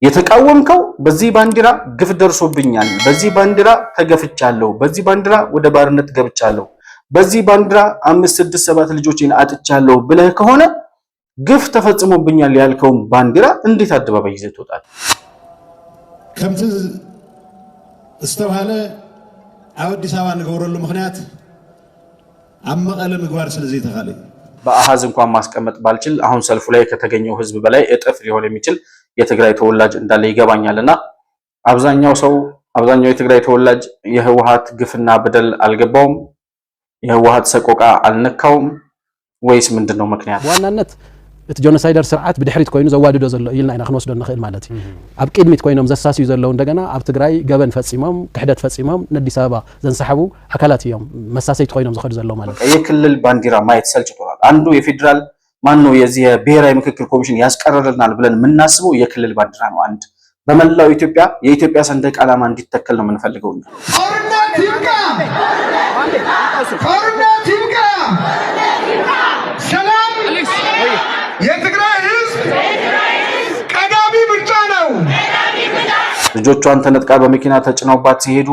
የተቃወምከው በዚህ ባንዲራ ግፍ ደርሶብኛል፣ በዚህ ባንዲራ ተገፍቻለሁ፣ በዚህ ባንዲራ ወደ ባርነት ገብቻለሁ፣ በዚህ ባንዲራ 5 6 7 ልጆችን አጥቻለሁ ብለህ ከሆነ ግፍ ተፈጽሞብኛል ያልከው ባንዲራ እንዴት አደባባይ ይዘህ ትወጣለህ? ከምት استوهاله አዲስ አበባ ንገወረሉ ምክንያት አመቀለ ምግባር ስለዚህ ተኻለ በአሃዝ እንኳን ማስቀመጥ ባልችል አሁን ሰልፉ ላይ ከተገኘው ህዝብ በላይ እጥፍ ሊሆን የሚችል የትግራይ ተወላጅ እንዳለ ይገባኛልና አብዛኛው የትግራይ ተወላጅ የህወሓት ግፍና በደል አልገባውም፣ የህወሓት ሰቆቃ አልነካውም ወይስ ምንድነው ምክንያቱ? ዋናነት እቲ ጆኖሳይደር ስርዓት ብድሕሪት ኮይኑ ዘዋድዶ ዘሎ ኢልና ኢና ክንወስዶ ንኽእል ማለት እዩ። ኣብ ቅድሚት ኮይኖም ዘሳስዩ ዘለው እንደገና ኣብ ትግራይ ገበን ፈጺሞም ክሕደት ፈጺሞም ንአዲስ አበባ ዘንሰሓቡ አካላት እዮም መሳሰይቲ ኮይኖም ዝኸዱ ዘለው ማለት እዩ። የክልል ባንዲራ ማየት ሰልችቶናል። አንዱ የፌደራል ማነው የዚህ ብሔራዊ ምክክር ኮሚሽን ያስቀረረናል ብለን የምናስበው የክልል ባንዲራ ነው። አንድ በመላው ኢትዮጵያ የኢትዮጵያ ሰንደቅ ዓላማ እንዲተከል ነው የምንፈልገው። የትግራይ ህዝብ ቀዳሚ ምርጫ ነው። ልጆቿን ተነጥቃ በመኪና ተጭነውባት ሲሄዱ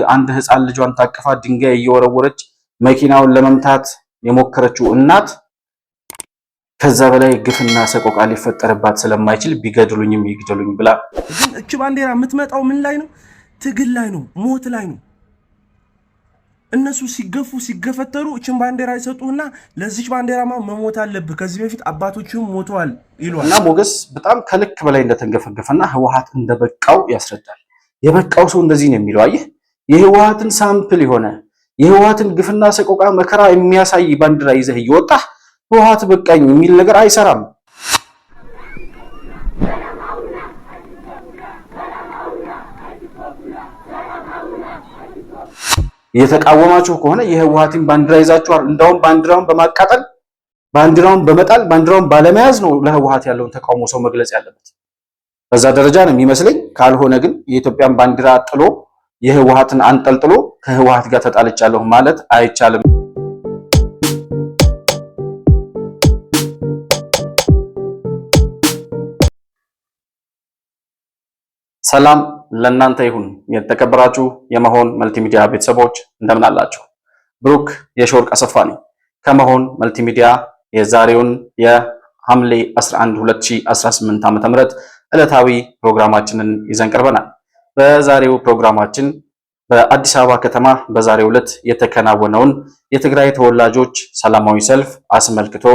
አንድ ህፃን ልጇን ታቅፋ ድንጋይ እየወረወረች መኪናውን ለመምታት የሞከረችው እናት ከዛ በላይ ግፍና ሰቆቃ ሊፈጠርባት ስለማይችል ቢገድሉኝም ይግደሉኝ ብላ ግን እቺ ባንዲራ የምትመጣው ምን ላይ ነው? ትግል ላይ ነው፣ ሞት ላይ ነው። እነሱ ሲገፉ ሲገፈተሩ እቺን ባንዲራ ይሰጡና ለዚች ባንዲራማ መሞት አለብህ ከዚህ በፊት አባቶችም ሞተዋል ይሏል። እና ሞገስ በጣም ከልክ በላይ እንደተንገፈገፈና ህወሓት እንደበቃው ያስረዳል። የበቃው ሰው እንደዚህ ነው የሚለው። አየህ የህወሓትን ሳምፕል የሆነ የህወሓትን ግፍና ሰቆቃ መከራ የሚያሳይ ባንዲራ ይዘህ እየወጣህ ህወሓት በቃኝ የሚል ነገር አይሰራም። የተቃወማችሁ ከሆነ የህወሓትን ባንዲራ ይዛችኋል። እንደውም ባንዲራውን በማቃጠል ባንዲራውን በመጣል ባንዲራውን ባለመያዝ ነው ለህወሓት ያለውን ተቃውሞ ሰው መግለጽ ያለበት። በዛ ደረጃ ነው የሚመስለኝ። ካልሆነ ግን የኢትዮጵያን ባንዲራ ጥሎ የህወሓትን አንጠልጥሎ ከህወሓት ጋር ተጣልቻለሁ ማለት አይቻልም። ሰላም ለእናንተ ይሁን። የተከበራችሁ የመሆን መልቲሚዲያ ቤተሰቦች እንደምን አላችሁ? ብሩክ የሾርቅ አሰፋ ነኝ ከመሆን መልቲሚዲያ። የዛሬውን የሐምሌ 11 2018 ዓ.ም ዕለታዊ ፕሮግራማችንን ይዘን ቀርበናል። በዛሬው ፕሮግራማችን በአዲስ አበባ ከተማ በዛሬው ዕለት የተከናወነውን የትግራይ ተወላጆች ሰላማዊ ሰልፍ አስመልክቶ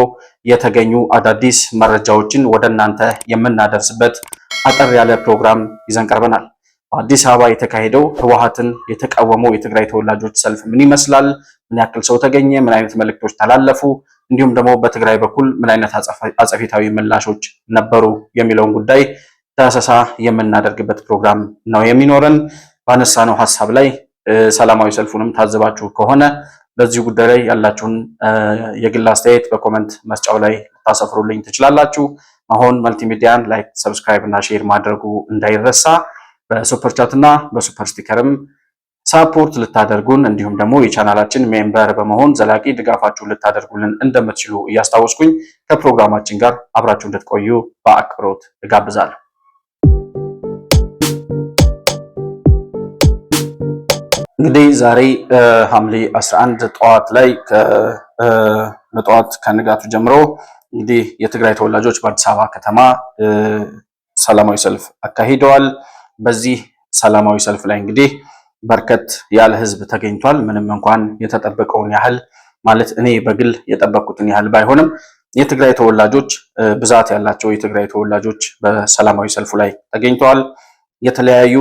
የተገኙ አዳዲስ መረጃዎችን ወደ እናንተ የምናደርስበት አጠር ያለ ፕሮግራም ይዘን ቀርበናል። በአዲስ አበባ የተካሄደው ህወሓትን የተቃወመው የትግራይ ተወላጆች ሰልፍ ምን ይመስላል? ምን ያክል ሰው ተገኘ? ምን አይነት መልእክቶች ተላለፉ? እንዲሁም ደግሞ በትግራይ በኩል ምን አይነት አጸፋዊ ምላሾች ነበሩ የሚለውን ጉዳይ ዳሰሳ የምናደርግበት ፕሮግራም ነው የሚኖረን። ባነሳነው ሐሳብ ላይ ሰላማዊ ሰልፉንም ታዘባችሁ ከሆነ በዚህ ጉዳይ ላይ ያላችሁን የግል አስተያየት በኮሜንት መስጫው ላይ ታሰፍሩልኝ ትችላላችሁ። መሆን መልቲሚዲያን ላይክ፣ ሰብስክራይብ እና ሼር ማድረጉ እንዳይረሳ። በሱፐር ቻት እና በሱፐር ስቲከርም ሳፖርት ልታደርጉን እንዲሁም ደግሞ የቻናላችን ሜምበር በመሆን ዘላቂ ድጋፋችሁን ልታደርጉልን እንደምትችሉ እያስታወስኩኝ ከፕሮግራማችን ጋር አብራችሁ እንድትቆዩ በአክብሮት እጋብዛለሁ። እንግዲህ ዛሬ ሐምሌ 11 ጠዋት ላይ ከንጋቱ ጀምሮ እንግዲህ የትግራይ ተወላጆች በአዲስ አበባ ከተማ ሰላማዊ ሰልፍ አካሂደዋል። በዚህ ሰላማዊ ሰልፍ ላይ እንግዲህ በርከት ያለ ህዝብ ተገኝቷል። ምንም እንኳን የተጠበቀውን ያህል ማለት እኔ በግል የጠበቅኩትን ያህል ባይሆንም የትግራይ ተወላጆች ብዛት ያላቸው የትግራይ ተወላጆች በሰላማዊ ሰልፉ ላይ ተገኝተዋል። የተለያዩ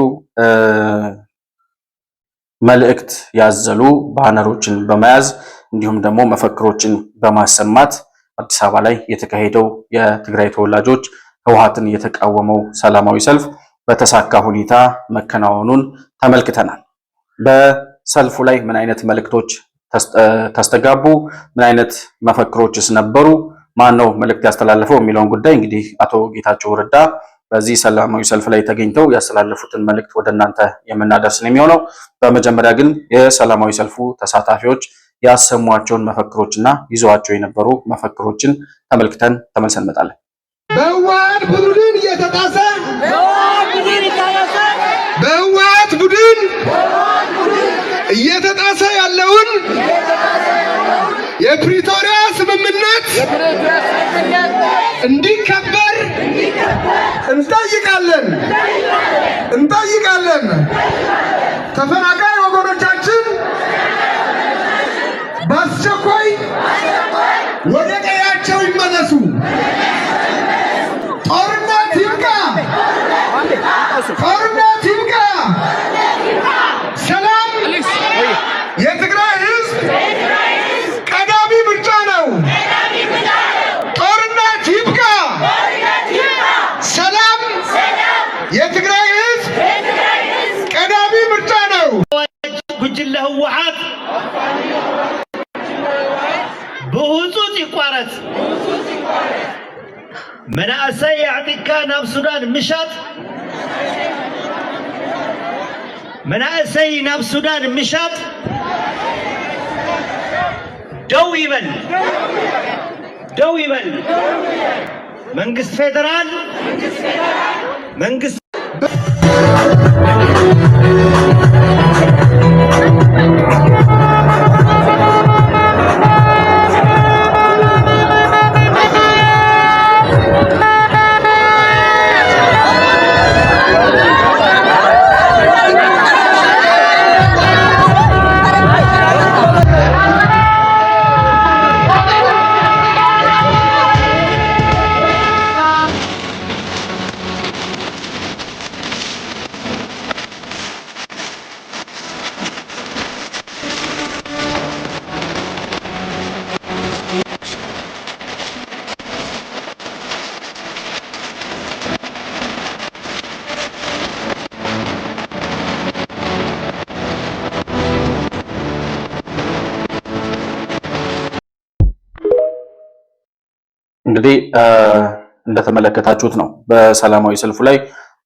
መልእክት ያዘሉ ባነሮችን በመያዝ እንዲሁም ደግሞ መፈክሮችን በማሰማት አዲስ አበባ ላይ የተካሄደው የትግራይ ተወላጆች ህወሓትን የተቃወመው ሰላማዊ ሰልፍ በተሳካ ሁኔታ መከናወኑን ተመልክተናል። በሰልፉ ላይ ምን አይነት መልእክቶች ተስተጋቡ? ምን አይነት መፈክሮችስ ነበሩ? ማን ነው መልእክት ያስተላለፈው የሚለውን ጉዳይ እንግዲህ አቶ ጌታቸው ረዳ በዚህ ሰላማዊ ሰልፍ ላይ ተገኝተው ያስተላለፉትን መልእክት ወደ እናንተ የምናደርስ ነው የሚሆነው። በመጀመሪያ ግን የሰላማዊ ሰልፉ ተሳታፊዎች ያሰሟቸውን መፈክሮችና ይዘዋቸው የነበሩ መፈክሮችን ተመልክተን ተመልሰን እንመጣለን። በህወሓት ቡድን እየተጣሰ እንዲከበር እንጠይቃለን። ተፈናቃይ ወገኖቻችን በአስቸኳይ ወደ ቀያቸው ይመለሱ። ጦርነት ይብቃ። ሰላም የትግራይ ህዝብ ቀዳሚ ምርጫ ነው። ጦርነት ይብቃ። ሰላም የትግራይ ህዝብ ቀዳሚ ምርጫ ነው። ጉጅለ ህወሓት ብህፁፅ ይቋረፅ። መናእሰይ ኣዕጢቅካ ናብ ሱዳን ምሻጥ ደው ይበል። መንግስት ፌደራል መንግስት እንግዲህ እንደተመለከታችሁት ነው በሰላማዊ ሰልፉ ላይ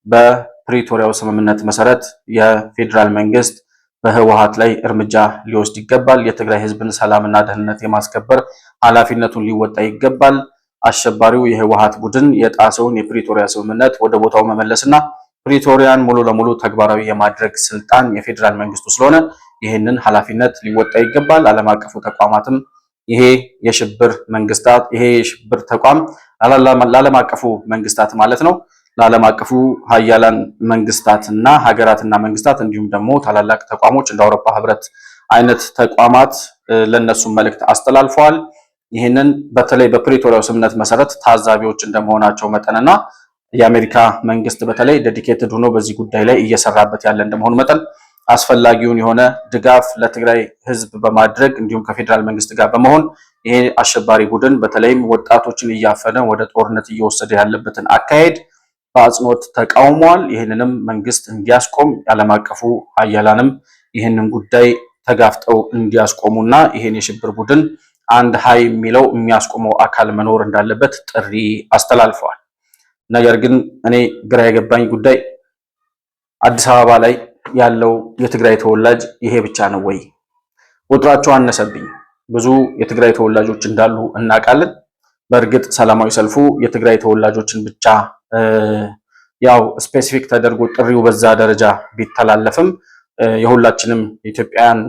በፕሪቶሪያው ስምምነት መሰረት የፌዴራል መንግስት በህወሓት ላይ እርምጃ ሊወስድ ይገባል። የትግራይ ህዝብን ሰላምና ደህንነት የማስከበር ኃላፊነቱን ሊወጣ ይገባል። አሸባሪው የህወሓት ቡድን የጣሰውን የፕሪቶሪያ ስምምነት ወደ ቦታው መመለስና ፕሪቶሪያን ሙሉ ለሙሉ ተግባራዊ የማድረግ ስልጣን የፌዴራል መንግስቱ ስለሆነ ይህንን ኃላፊነት ሊወጣ ይገባል። ዓለም አቀፉ ተቋማትም ይሄ የሽብር ተቋም ለዓለም አቀፉ መንግስታት ማለት ነው ለዓለም አቀፉ ሀያላን መንግስታትና ሀገራትና መንግስታት እንዲሁም ደግሞ ታላላቅ ተቋሞች እንደ አውሮፓ ህብረት አይነት ተቋማት ለነሱ መልእክት አስተላልፈዋል። ይህንን በተለይ በፕሪቶሪያው ስምምነት መሰረት ታዛቢዎች እንደመሆናቸው መጠንና የአሜሪካ መንግስት በተለይ ዴዲኬትድ ሆኖ በዚህ ጉዳይ ላይ እየሰራበት ያለ እንደመሆኑ መጠን አስፈላጊውን የሆነ ድጋፍ ለትግራይ ህዝብ በማድረግ እንዲሁም ከፌዴራል መንግስት ጋር በመሆን ይሄ አሸባሪ ቡድን በተለይም ወጣቶችን እያፈነ ወደ ጦርነት እየወሰደ ያለበትን አካሄድ በአጽንኦት ተቃውሟል። ይህንንም መንግስት እንዲያስቆም ዓለም አቀፉ ሀያላንም ይህንን ጉዳይ ተጋፍጠው እንዲያስቆሙና ይሄን የሽብር ቡድን አንድ ሀይ የሚለው የሚያስቆመው አካል መኖር እንዳለበት ጥሪ አስተላልፈዋል። ነገር ግን እኔ ግራ የገባኝ ጉዳይ አዲስ አበባ ላይ ያለው የትግራይ ተወላጅ ይሄ ብቻ ነው ወይ? ቁጥራቸው አነሰብኝ። ብዙ የትግራይ ተወላጆች እንዳሉ እናውቃለን። በእርግጥ ሰላማዊ ሰልፉ የትግራይ ተወላጆችን ብቻ ያው ስፔሲፊክ ተደርጎ ጥሪው በዛ ደረጃ ቢተላለፍም የሁላችንም ኢትዮጵያውያን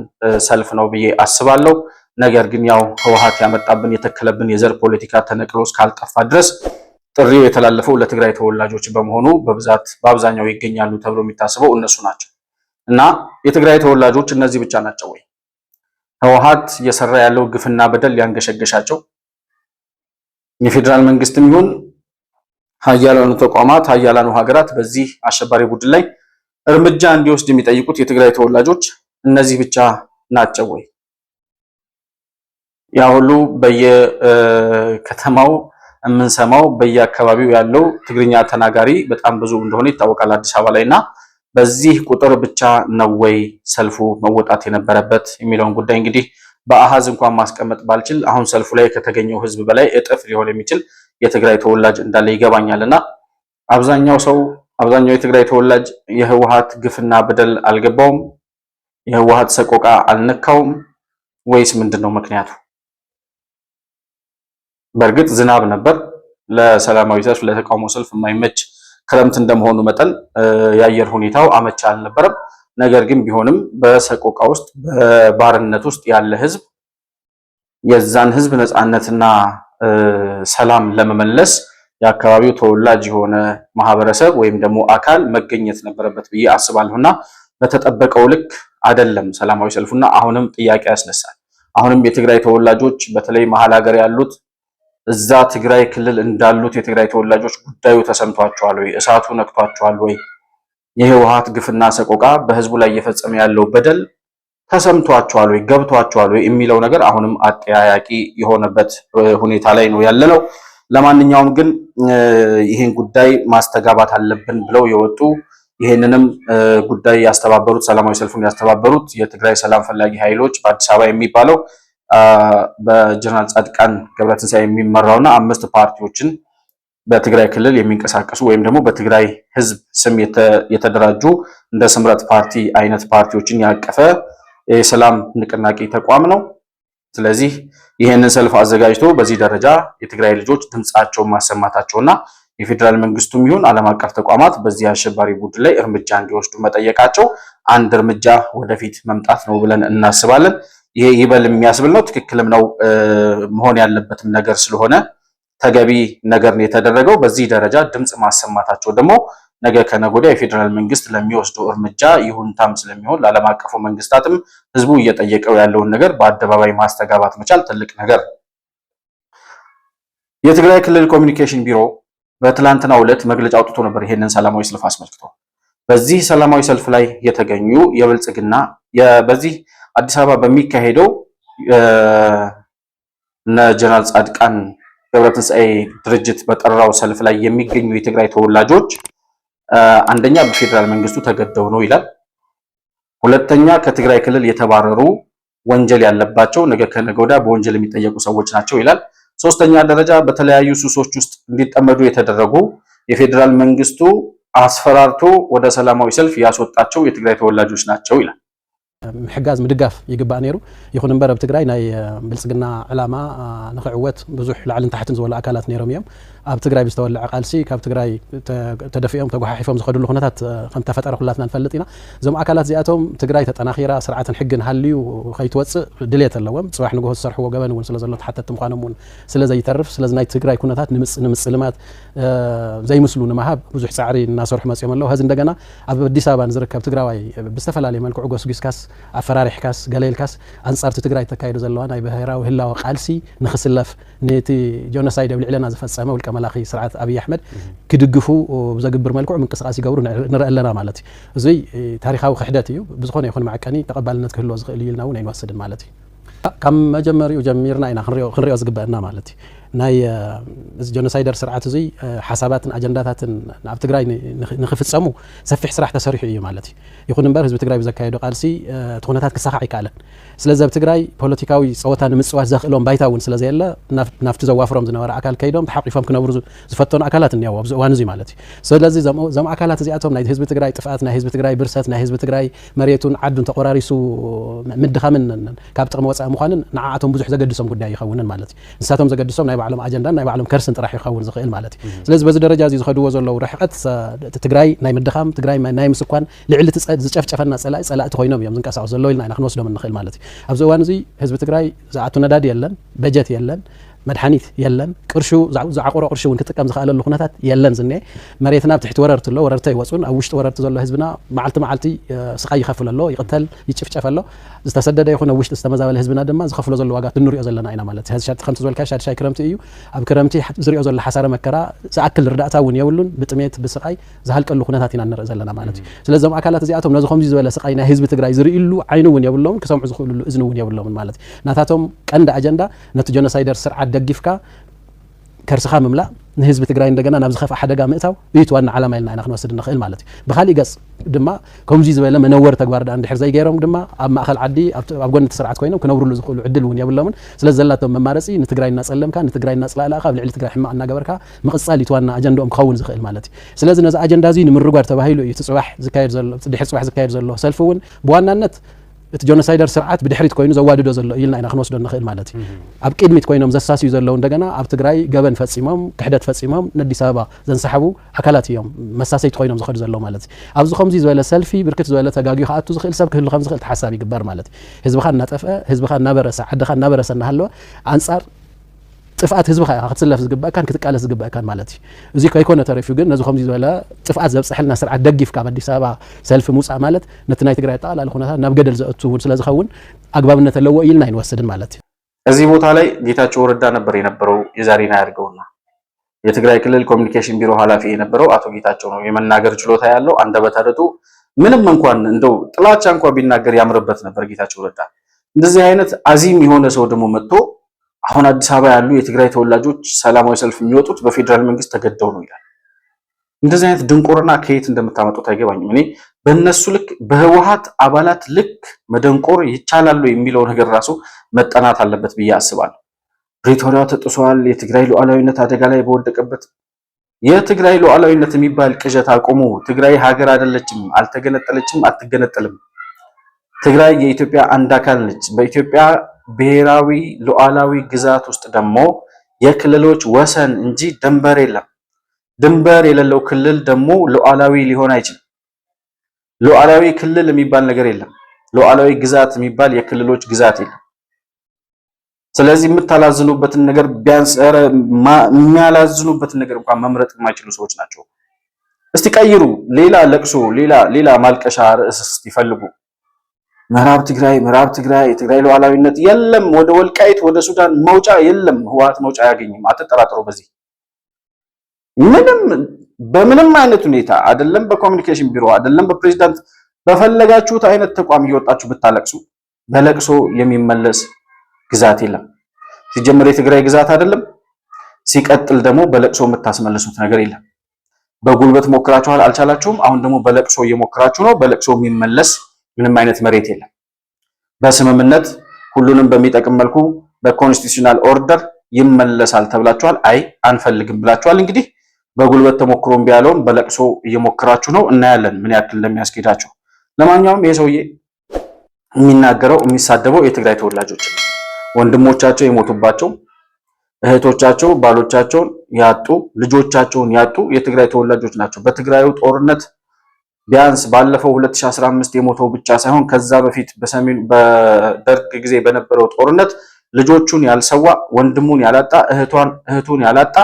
ሰልፍ ነው ብዬ አስባለሁ። ነገር ግን ያው ህወሓት ያመጣብን የተከለብን የዘር ፖለቲካ ተነቅሎ እስካልጠፋ ድረስ ጥሪው የተላለፈው ለትግራይ ተወላጆች በመሆኑ በብዛት በአብዛኛው ይገኛሉ ተብሎ የሚታስበው እነሱ ናቸው። እና የትግራይ ተወላጆች እነዚህ ብቻ ናቸው ወይ? ህወሓት እየሰራ ያለው ግፍና በደል ያንገሸገሻቸው የፌዴራል መንግስትም ይሁን ሀያላኑ ተቋማት ሀያላኑ ሀገራት በዚህ አሸባሪ ቡድን ላይ እርምጃ እንዲወስድ የሚጠይቁት የትግራይ ተወላጆች እነዚህ ብቻ ናቸው ወይ? ያ ሁሉ በየከተማው የምንሰማው በየአካባቢው ያለው ትግርኛ ተናጋሪ በጣም ብዙ እንደሆነ ይታወቃል አዲስ አበባ ላይና በዚህ ቁጥር ብቻ ነው ወይ ሰልፉ መወጣት የነበረበት የሚለውን ጉዳይ እንግዲህ በአሃዝ እንኳን ማስቀመጥ ባልችል አሁን ሰልፉ ላይ ከተገኘው ህዝብ በላይ እጥፍ ሊሆን የሚችል የትግራይ ተወላጅ እንዳለ ይገባኛልና አብዛኛው የትግራይ ተወላጅ የህወሓት ግፍና በደል አልገባውም፣ የህወሓት ሰቆቃ አልነካውም ወይስ ምንድነው ምክንያቱ? በእርግጥ ዝናብ ነበር ለሰላማዊ ሰልፍ ለተቃውሞ ሰልፍ የማይመች ክረምት እንደመሆኑ መጠን የአየር ሁኔታው አመቻ አልነበረም። ነገር ግን ቢሆንም በሰቆቃ ውስጥ በባርነት ውስጥ ያለ ህዝብ የዛን ህዝብ ነፃነትና ሰላም ለመመለስ የአካባቢው ተወላጅ የሆነ ማህበረሰብ ወይም ደግሞ አካል መገኘት ነበረበት ብዬ አስባለሁና በተጠበቀው ልክ አይደለም ሰላማዊ ሰልፉና አሁንም ጥያቄ ያስነሳል። አሁንም የትግራይ ተወላጆች በተለይ መሀል ሀገር ያሉት እዛ ትግራይ ክልል እንዳሉት የትግራይ ተወላጆች ጉዳዩ ተሰምቷቸዋል ወይ? እሳቱ ነክቷቸዋል ወይ? የህወሓት ግፍና ሰቆቃ በህዝቡ ላይ እየፈጸመ ያለው በደል ተሰምቷቸዋል ወይ? ገብቷቸዋል ወይ? የሚለው ነገር አሁንም አጠያያቂ የሆነበት ሁኔታ ላይ ነው ያለነው። ለማንኛውም ግን ይሄን ጉዳይ ማስተጋባት አለብን ብለው የወጡ ይሄንንም ጉዳይ ያስተባበሩት ሰላማዊ ሰልፉን ያስተባበሩት የትግራይ ሰላም ፈላጊ ኃይሎች በአዲስ አበባ የሚባለው በጀነራል ጻድቃን ገብረትንሳኤ የሚመራውና 5 ፓርቲዎችን በትግራይ ክልል የሚንቀሳቀሱ ወይም ደግሞ በትግራይ ህዝብ ስም የተደራጁ እንደ ስምረት ፓርቲ አይነት ፓርቲዎችን ያቀፈ የሰላም ንቅናቄ ተቋም ነው። ስለዚህ ይሄንን ሰልፍ አዘጋጅቶ በዚህ ደረጃ የትግራይ ልጆች ድምጻቸውን ማሰማታቸውና የፌደራል መንግስቱም ይሁን ዓለም አቀፍ ተቋማት በዚህ አሸባሪ ቡድን ላይ እርምጃ እንዲወስዱ መጠየቃቸው አንድ እርምጃ ወደፊት መምጣት ነው ብለን እናስባለን። ይሄ ይበል የሚያስብል ነው፣ ትክክልም ነው መሆን ያለበትም ነገር ስለሆነ ተገቢ ነገር ነው የተደረገው። በዚህ ደረጃ ድምጽ ማሰማታቸው ደግሞ ነገ ከነገ ወዲያ የፌደራል መንግስት ለሚወስደው እርምጃ ይሁንታም ስለሚሆን ለዓለም አቀፉ መንግስታትም ህዝቡ እየጠየቀው ያለውን ነገር በአደባባይ ማስተጋባት መቻል ትልቅ ነገር። የትግራይ ክልል ኮሚኒኬሽን ቢሮ በትላንትናው ዕለት መግለጫ አውጥቶ ነበር ይሄንን ሰላማዊ ሰልፍ አስመልክቶ። በዚህ ሰላማዊ ሰልፍ ላይ የተገኙ የብልጽግና በዚህ አዲስ አበባ በሚካሄደው ጀነራል ጻድቃን ገብረትንሳኤ ድርጅት በጠራው ሰልፍ ላይ የሚገኙ የትግራይ ተወላጆች አንደኛ በፌደራል መንግስቱ ተገደው ነው ይላል። ሁለተኛ ከትግራይ ክልል የተባረሩ ወንጀል ያለባቸው ነገ ከነገ ወዲያ በወንጀል የሚጠየቁ ሰዎች ናቸው ይላል። ሶስተኛ ደረጃ በተለያዩ ሱሶች ውስጥ እንዲጠመዱ የተደረጉ የፌደራል መንግስቱ አስፈራርቶ ወደ ሰላማዊ ሰልፍ ያስወጣቸው የትግራይ ተወላጆች ናቸው ይላል። ምሕጋዝ ምድጋፍ ይግባእ ነይሩ ይኹን እምበር ኣብ ትግራይ ናይ ብልጽግና ዕላማ ንኽዕወት ብዙሕ ላዕልን ታሕትን ዝበሉ ኣካላት ነይሮም እዮም። ኣብ ትግራይ ብዝተወልዐ ቃልሲ ካብ ትግራይ ተደፊኦም ተጓሓሒፎም ዝኸድሉ ኩነታት ከም ተፈጠረ ኩላትና ንፈልጥ ኢና። እዞም ኣካላት እዚኣቶም ትግራይ ተጠናኺራ ስርዓትን ሕግን ሃልዩ ከይትወፅእ ድሌት ኣለዎም። ፅባሕ ንግሆ ዝሰርሕዎ ገበን እውን ስለ ዘሎ ተሓተቲ ምዃኖም እውን ስለ ዘይተርፍ ስለዚ ናይ ትግራይ ኩነታት ንምፅልማት ዘይምስሉ ንምሃብ ብዙሕ ፃዕሪ እናሰርሑ መፅኦም ኣለዉ። ሕዚ እንደገና ኣብ ኣዲስ ኣበባ ንዝርከብ ትግራዋይ ብዝተፈላለየ መልክዑ ጎስጒስካስ ኣፈራሪሕካስ ገለልካስ ኣንጻርቲ ትግራይ ተካይዱ ዘለዋ ናይ ብሄራዊ ህላዊ ቃልሲ ንኽስለፍ ነቲ ጆኖሳይድ ኣብ ልዕለና ዝፈፀመ ውልቀ መላኺ ስርዓት ኣብይ ኣሕመድ ክድግፉ ብዘግብር መልክዑ ምንቅስቃስ ይገብሩ ንርኢ ኣለና ማለት እዩ። እዚ ታሪካዊ ክሕደት እዩ። ብዝኾነ ይኹን መዐቀኒ ተቐባልነት ክህልዎ ዝኽእል ኢልና እውን ኣይንወስድን ማለት እዩ። ካብ መጀመሪኡ ጀሚርና ኢና ክንሪኦ ዝግበአና ማለት እዩ። ናይ ጆኖሳይደር ስርዓት እዚ ሓሳባትን ኣጀንዳታትን ኣብ ትግራይ ንኽፍፀሙ ሰፊሕ ስራሕ ተሰሪሑ እዩ ማለት እዩ። ይኹን እምበር ህዝቢ ትግራይ ብዘካየዶ ቃልሲ እቲ ኩነታት ክሳኻዕ ኣይከኣለን። ስለዚ ኣብ ትግራይ ፖለቲካዊ ፀወታ ንምፅዋት ዘኽእሎም ባይታ እውን ስለ ዘየለ ናብቲ ዘዋፍሮም ዝነበረ ኣካል ከይዶም ተሓቂፎም ክነብሩ ዝፈተኑ ኣካላት እኒአዎ ኣብዚ እዋን እዚ ማለት እዩ። ስለዚ እዞም ኣካላት እዚኣቶም ናይ ህዝቢ ትግራይ ጥፍኣት፣ ናይ ህዝቢ ትግራይ ብርሰት፣ ናይ ህዝቢ ትግራይ መሬቱን ዓዱን ተቆራሪሱ ምድኻምን ካብ ጥቕሚ ወፃኢ ምዃንን ንዓኣቶም ብዙሕ ዘገድሶም ጉዳይ ይኸውንን ማለት እዩ። ንሳቶም ዘገድሶም ናይ ባዕሎም ኣጀንዳን ናይ ባዕሎም ከርስን ጥራሕ ይኸውን ዝኽእል ማለት እዩ። ስለዚ በዚ ደረጃ እዚ ዝኸድዎ ዘለዉ ርሕቐት ትግራይ ናይ ምድኻም ትግራይ ናይ ምስኳን ልዕሊ ዝጨፍጨፈና ፀላእቲ ኮይኖም እዮም ዝንቀሳቀሱ ዘለዉ ኢልና ኢና ክንወስዶም ንኽእል ማለት እዩ። ኣብዚ እዋን እዚ ህዝቢ ትግራይ ዝኣቱ ነዳዲ የለን፣ በጀት የለን፣ መድሓኒት የለን፣ ቅርሹ ዝዓቆሮ ቅርሺ እውን ክጥቀም ዝኽእለሉ ኩነታት የለን ዝኒአ። መሬትና ኣብ ትሕቲ ወረርቲ ኣሎ፣ ወረርቲ ኣይወፁን። ኣብ ውሽጢ ወረርቲ ዘሎ ህዝብና መዓልቲ መዓልቲ ስቃይ ይኸፍል ኣሎ፣ ይቕተል፣ ይጭፍጨፍ ኣሎ። ዝተሰደደ ይኹን ኣብ ውሽጢ ዝተመዛበለ ህዝብና ድማ ዝኸፍሎ ዘሎ ዋጋ ንሪኦ ዘለና ኢና ማለት እዩ። ሕዚ ከምቲ ዝበልካ ሻድሻይ ክረምቲ እዩ። ኣብ ክረምቲ ዝሪኦ ዘሎ ሓሳረ መከራ ዝኣክል ርዳእታ እውን የብሉን፣ ብጥሜት ብስቃይ ዝሃልቀሉ ኩነታት ኢና ንርኢ ዘለና ማለት እዩ። ስለዚ እዞም ኣካላት እዚኣቶም ነዚ ከምዚ ዝበለ ስቃይ ናይ ህዝቢ ትግራይ ዝርእሉ ዓይኑ እውን የብሎምን፣ ክሰምዑ ዝኽእልሉ እዝኒ እውን የብሎምን ማለት እዩ። ናታቶም ቀንዲ ኣጀንዳ ነቲ ጆኖሳይደር ስርዓት ደጊፍካ ከርስኻ ምምላእ ንህዝቢ ትግራይ እንደገና ናብ ዝኸፍአ ሓደጋ ምእታው እዩ ዋና ዓላማ ኢልና ኢና ክንወስድ ንኽእል ማለት እዩ። ብኻሊእ ገፅ ድማ ከምዚ ዝበለ መነወር ተግባር ዳ እንድሕር ዘይገይሮም ድማ ኣብ ማእኸል ዓዲ ኣብ ጎኒ እቲ ስርዓት ኮይኖም ክነብሩሉ ዝኽእሉ ዕድል እውን የብሎምን። ስለዚ ዘላቶም መማረፂ ንትግራይ እናፀለምካ ንትግራይ እናፅላእላእካ ኣብ ልዕሊ ትግራይ ሕማቕ እናገበርካ ምቕፃል እዩ ዋና ኣጀንዳኦም ክኸውን ዝኽእል ማለት እዩ። ስለዚ ነዚ ኣጀንዳ እዚ ንምርጓድ ተባሂሉ እዩ ድሕሪ ፅባሕ ዝካየድ ዘሎ ሰልፊ እውን ብዋናነት እቲ ጆኖሳይደር ስርዓት ብድሕሪት ኮይኑ ዘዋድዶ ዘሎ ኢልና ኢና ክንወስዶ ንኽእል ማለት እዩ። ኣብ ቅድሚት ኮይኖም ዘሳስዩ ዘለዉ እንደገና ኣብ ትግራይ ገበን ፈፂሞም ክሕደት ፈፂሞም ንኣዲስ ኣበባ ዘንሰሓቡ ኣካላት እዮም መሳሰይቲ ኮይኖም ዝኸዱ ዘለዉ ማለት እዩ። ኣብዚ ከምዚ ዝበለ ሰልፊ ብርክት ዝበለ ተጋጊዩ ከኣቱ ዝኽእል ሰብ ክህሉ ከም ዝኽእል ተሓሳብ ይግበር ማለት እዩ። ህዝብኻ እናጠፍአ፣ ህዝብኻ እናበረሰ፣ ዓድኻ እናበረሰ እናሃለወ ኣንጻር ጥፍአት ህዝብኻ ክትስለፍ ዝግባእካን ክትቃለስ ዝግባእካን ማለት እዩ እዚ ከይኮነ ተረፊዩ ግን ነዚ ከምዚ ዝበለ ጥፍአት ዘብፅሐልና ስርዓት ደግፍካ አዲስ አበባ ሰልፊ ሙፃእ ማለት ነቲ ናይ ትግራይ ጠቅላላ ኩነታት ናብ ገደል ዘእትውን ስለዝኸውን አግባብነት ኣለዎ ኢልና ይንወስድን ማለት እዩ። እዚህ ቦታ ላይ ጌታቸው ረዳ ነበር የነበረው የዛሬና ያድርገውና የትግራይ ክልል ኮሚኒኬሽን ቢሮ ኃላፊ የነበረው አቶ ጌታቸው ነው። የመናገር ችሎታ ያለው አንደበተ ርቱዕ ምንም እንኳን እንደው ጥላቻ እንኳን ቢናገር ያምርበት ነበር ጌታቸው ረዳ። እንደዚህ አይነት አዚም የሆነ ሰው ደግሞ መጥቶ አሁን አዲስ አበባ ያሉ የትግራይ ተወላጆች ሰላማዊ ሰልፍ የሚወጡት በፌደራል መንግስት ተገደው ነው ይላል። እንደዚህ አይነት ድንቁርና ከየት እንደምታመጡት አይገባኝም። እኔ በእነሱ ልክ በህወሓት አባላት ልክ መደንቆር ይቻላል የሚለው ነገር ራሱ መጠናት አለበት ብዬ አስባለሁ። ፕሪቶሪያው ተጥሷል፣ የትግራይ ሉዓላዊነት አደጋ ላይ በወደቀበት የትግራይ ሉዓላዊነት የሚባል ቅዠት አቆሙ። ትግራይ ሀገር አይደለችም፣ አልተገነጠለችም፣ አትገነጠልም። ትግራይ የኢትዮጵያ አንድ አካል ነች። በኢትዮጵያ ብሔራዊ ሉዓላዊ ግዛት ውስጥ ደግሞ የክልሎች ወሰን እንጂ ድንበር የለም። ድንበር የሌለው ክልል ደግሞ ሉዓላዊ ሊሆን አይችልም። ሉዓላዊ ክልል የሚባል ነገር የለም። ሉዓላዊ ግዛት የሚባል የክልሎች ግዛት የለም። ስለዚህ የምታላዝኑበትን ነገር ቢያንስ የሚያላዝኑበትን ነገር እንኳን መምረጥ የማይችሉ ሰዎች ናቸው። እስቲ ቀይሩ፣ ሌላ ለቅሶ፣ ሌላ ማልቀሻ ርዕስ ይፈልጉ። ምዕራብ ትግራይ የትግራይ ሉዓላዊነት የለም፣ ወደ ወልቃይት ወደ ሱዳን መውጫ የለም። ህወሓት መውጫ አያገኝም፣ አትጠራጥሩ። በዚህ በምንም አይነት ሁኔታ አይደለም በኮሚኒኬሽን ቢሮ አይደለም በፕሬዝዳንት በፈለጋችሁት አይነት ተቋም እየወጣችሁ ብታለቅሱ በለቅሶ የሚመለስ ግዛት የለም። ሲጀምር የትግራይ ግዛት አይደለም፣ ሲቀጥል ደግሞ በለቅሶ የምታስመልሱት ነገር የለም። በጉልበት ሞክራችኋል፣ አልቻላችሁም። አሁን ደግሞ በለቅሶ እየሞከራችሁ ነው። በለቅሶ የሚመለስ ምንም አይነት መሬት የለም። በስምምነት ሁሉንም በሚጠቅም መልኩ በኮንስቲቱሽናል ኦርደር ይመለሳል ተብላችኋል። አይ አንፈልግም ብላችኋል። እንግዲህ በጉልበት ተሞክሮ እምቢ ያለውን በለቅሶ እየሞከራችሁ ነው። እናያለን ምን ያክል እንደሚያስኬዳችሁ። ለማንኛውም ይሄ ሰውዬ የሚናገረው የሚሳደበው የትግራይ ተወላጆች ወንድሞቻቸው የሞቱባቸው እህቶቻቸው ባሎቻቸውን ያጡ ልጆቻቸውን ያጡ የትግራይ ተወላጆች ናቸው። በትግራዩ ጦርነት ቢያንስ ባለፈው 2015 የሞተው ብቻ ሳይሆን ከዛ በፊት በደርግ ጊዜ በነበረው ጦርነት ልጆቹን ያልሰዋ ወንድሙን ያላጣ እህቱን ያላጣ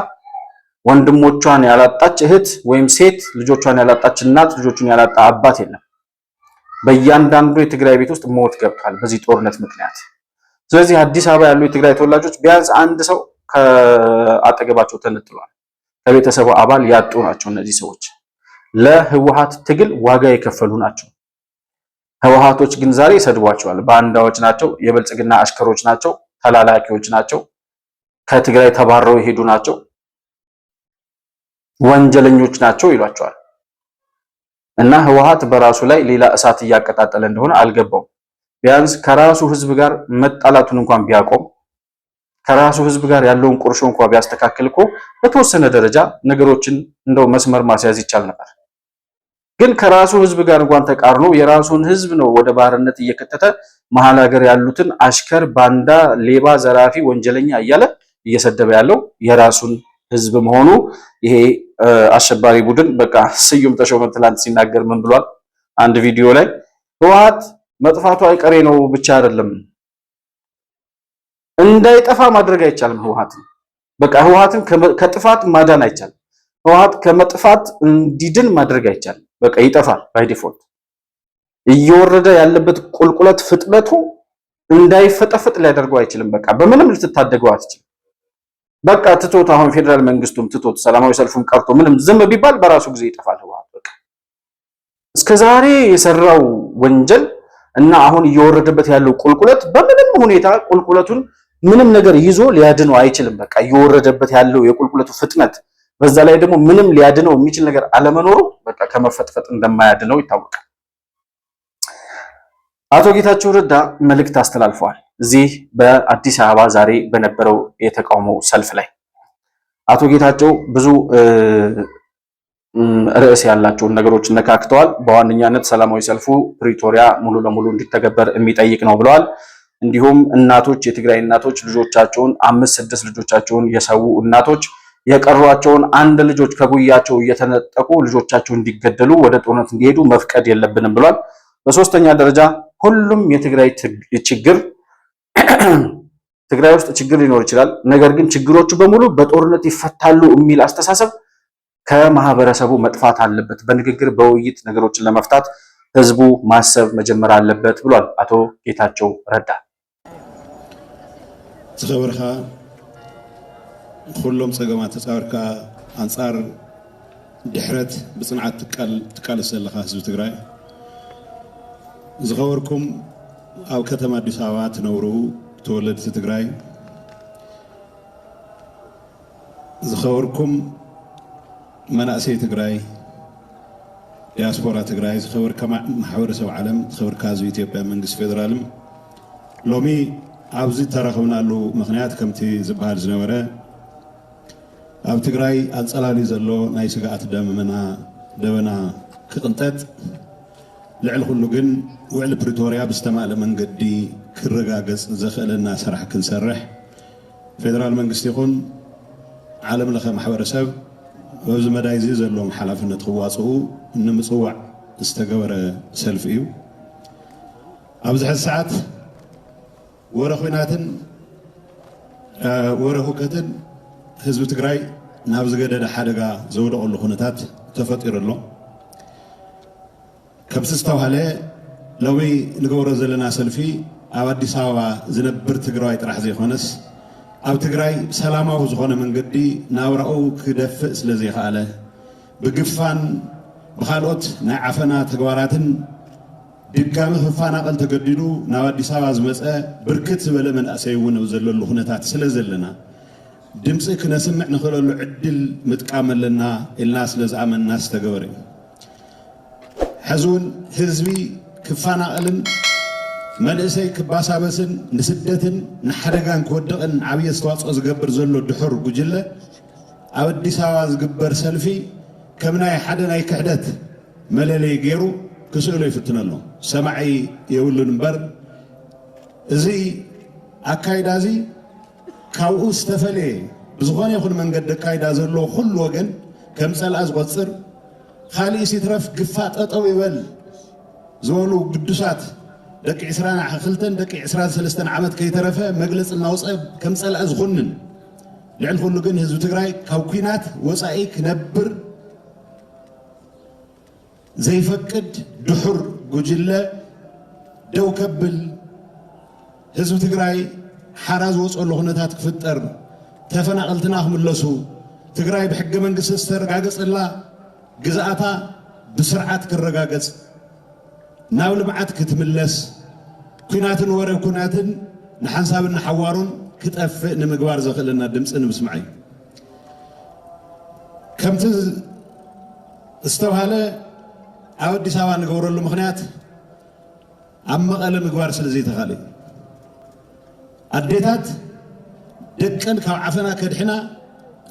ወንድሞቿን ያላጣች እህት ወይም ሴት ልጆቿን ያላጣች እናት ልጆቹን ያላጣ አባት የለም። በእያንዳንዱ የትግራይ ቤት ውስጥ ሞት ገብቷል በዚህ ጦርነት ምክንያት። ስለዚህ አዲስ አበባ ያሉ የትግራይ ተወላጆች ቢያንስ አንድ ሰው ከአጠገባቸው ተነጥሏል። ከቤተሰቡ አባል ያጡ ናቸው። እነዚህ ሰዎች ለህወሓት ትግል ዋጋ የከፈሉ ናቸው። ህወሓቶች ግን ዛሬ ይሰድቧቸዋል። ባንዳዎች ናቸው፣ የብልጽግና አሽከሮች ናቸው፣ ተላላኪዎች ናቸው፣ ከትግራይ ተባረው የሄዱ ናቸው፣ ወንጀለኞች ናቸው ይሏቸዋል። እና ህወሓት በራሱ ላይ ሌላ እሳት እያቀጣጠለ እንደሆነ አልገባውም። ቢያንስ ከራሱ ህዝብ ጋር መጣላቱን እንኳን ቢያቆም ከራሱ ህዝብ ጋር ያለውን ቁርሾ እንኳን ቢያስተካክል እኮ በተወሰነ ደረጃ ነገሮችን እንደው መስመር ማስያዝ ይቻል ነበር። ግን ከራሱ ህዝብ ጋር እንኳን ተቃርኖ የራሱን ህዝብ ነው ወደ ባርነት እየከተተ መሀል ሀገር ያሉትን አሽከር፣ ባንዳ፣ ሌባ፣ ዘራፊ፣ ወንጀለኛ እያለ እየሰደበ ያለው የራሱን ህዝብ መሆኑ ይሄ አሸባሪ ቡድን በቃ ስዩም ተሾመ ትላንት ሲናገር ምን ብሏል? አንድ ቪዲዮ ላይ ህወሓት መጥፋቱ አይቀሬ ነው ብቻ አይደለም እንዳይጠፋ ማድረግ አይቻልም። ህወሓትን ከጥፋት ማዳን አይቻልም። ህወሓት ከመጥፋት እንዲድን ማድረግ አይቻልም። በቃ ይጠፋል ባይ ዲፎልት። እየወረደ ያለበት ቁልቁለት ፍጥነቱ እንዳይፈጠፍጥ ሊያደርገው አይችልም። በቃ በምንም ልትታደገው አትችልም። በቃ ትቶት አሁን ፌደራል መንግስቱም ትቶት ሰላማዊ ሰልፉም ቀርቶ ምንም ዝም ቢባል በራሱ ጊዜ ይጠፋል ህወሓት። በቃ እስከዛሬ የሰራው ወንጀል እና አሁን እየወረደበት ያለው ቁልቁለት በምንም ሁኔታ ቁልቁለቱን ምንም ነገር ይዞ ሊያድነው አይችልም። በቃ እየወረደበት ያለው የቁልቁለቱ ፍጥነት በዛ ላይ ደግሞ ምንም ሊያድነው የሚችል ነገር አለመኖሩ በቃ ከመፈጥፈጥ እንደማያድነው ይታወቃል። አቶ ጌታቸው ረዳ መልእክት አስተላልፈዋል። እዚህ በአዲስ አበባ ዛሬ በነበረው የተቃውሞ ሰልፍ ላይ አቶ ጌታቸው ብዙ ርዕስ ያላቸውን ነገሮች ነካክተዋል። በዋነኛነት ሰላማዊ ሰልፉ ፕሪቶሪያ ሙሉ ለሙሉ እንዲተገበር የሚጠይቅ ነው ብለዋል። እንዲሁም እናቶች፣ የትግራይ እናቶች ልጆቻቸውን 5-6 ልጆቻቸውን የሰው እናቶች የቀሯቸውን አንድ ልጆች ከጉያቸው እየተነጠቁ ልጆቻቸው እንዲገደሉ ወደ ጦርነት እንዲሄዱ መፍቀድ የለብንም ብሏል። በሶስተኛ ደረጃ ሁሉም የትግራይ ችግር ትግራይ ውስጥ ችግር ሊኖር ይችላል። ነገር ግን ችግሮቹ በሙሉ በጦርነት ይፈታሉ የሚል አስተሳሰብ ከማህበረሰቡ መጥፋት አለበት። በንግግር በውይይት ነገሮችን ለመፍታት ህዝቡ ማሰብ መጀመር አለበት ብሏል አቶ ጌታቸው ረዳ። ዝኸበርካ ኩሎም ፀገማት ተፃወርካ አንፃር ድሕረት ብፅንዓት ትቃለስ ዘለካ ህዝቢ ትግራይ ዝኸበርኩም ኣብ ከተማ አዲስ አበባ ትነብሩ ተወለድቲ ትግራይ ዝኸበርኩም መናእሰይ ትግራይ ዲያስፖራ ትግራይ ዝኸበርካ ማሕበረሰብ ዓለም ዝኸበርካ ህዝቢ ኢትዮጵያ መንግስቲ ፌደራልም ሎሚ ኣብዚ ተረኸብናሉ ምክንያት ከምቲ ዝበሃል ዝነበረ ኣብ ትግራይ ኣንጸላሊ ዘሎ ናይ ስጋኣት ደበና ክቕንጠጥ ልዕሊ ኩሉ ግን ውዕሊ ፕሪቶርያ ብዝተማልአ መንገዲ ክረጋገጽ ዘኽእለና ስራሕ ክንሰርሕ ፌደራል መንግስቲ ይኹን ዓለም ለኸ ማሕበረሰብ በዚ መዳይ እዚ ዘለዎም ሓላፍነት ክዋፅኡ ንምፅዋዕ ዝተገበረ ሰልፊ እዩ። ኣብዚ ሕዚ ሰዓት ወረ ኩናትን ወረ ሁከትን ህዝቢ ትግራይ ናብ ዝገደደ ሓደጋ ዘውደቐሉ ኩነታት ተፈጢሩ ኣሎ። ከምቲ ዝተባሃለ ሎሚ ንገብሮ ዘለና ሰልፊ ኣብ አዲስ አበባ ዝነብር ትግራዋይ ጥራሕ ዘይኮነስ ኣብ ትግራይ ሰላማዊ ዝኾነ መንገዲ ናብራኡ ክደፍእ ስለ ዘይከኣለ ብግፋን ብካልኦት ናይ ዓፈና ተግባራትን ድጋሚ ክፋናቀል ተገዲዱ ናብ አዲስ አበባ ዝመፀ ብርክት ዝበለ መንእሰይ እውን ዘለሉ ኩነታት ስለ ዘለና ድምፂ ክነስምዕ ንኽእለሉ ዕድል ምጥቃም ኣለና ኢልና ስለ ዝኣመንና ዝተገበረ እዩ። ሕዚ እውን ህዝቢ ክፋናቀልን መንእሰይ ክባሳበስን ንስደትን ንሓደጋን ክወድቕን ዓብዪ ኣስተዋፅኦ ዝገብር ዘሎ ድሑር ጉጅለ ኣብ አዲስ አበባ ዝግበር ሰልፊ ከም ናይ ሓደ ናይ ክሕደት መለለይ ገይሩ ክስእሎ ይፍትን ኣሎ። ሰማዒ የብሉን እምበር እዚ ኣካይዳ እዚ ካብኡ ዝተፈለየ ብዝኾነ ይኹን መንገዲ ኣካይዳ ዘሎ ኩሉ ወገን ከም ፀልኣ ዝቆፅር ካልእ ሲትረፍ ግፋእ ጠጠው ይበል ዝበሉ ቅዱሳት ደቂ 22 ደቂ 23 ዓመት ከይተረፈ መግለፂ እናውፅአ ከም ፀልኣ ዝኹንን ልዕሊ ኩሉ ግን ህዝቢ ትግራይ ካብ ኩናት ወፃኢ ክነብር ዘይፈቅድ ድሑር ጉጅለ ደው ከብል ህዝቢ ትግራይ ሓራ ዝወፅሉ ኩነታት ክፍጠር ተፈናቀልትና ክምለሱ ትግራይ ብሕገ መንግስቲ ዝተረጋገፀላ ግዝኣታ ብስርዓት ክረጋገፅ ናብ ልምዓት ክትምለስ ኩናትን ወረ ኩናትን ንሓንሳብን ንሓዋሩን ክጠፍእ ንምግባር ዘኽእለና ድምፂ ንምስማዕ እዩ። ከምቲ ዝተባሃለ ኣብ አዲስ አበባ ንገብረሉ ምክንያት ኣብ መቐለ ምግባር ስለ ዘይተኻእለ እዩ። ኣዴታት ደቀን ካብ ዓፈና ከድሕና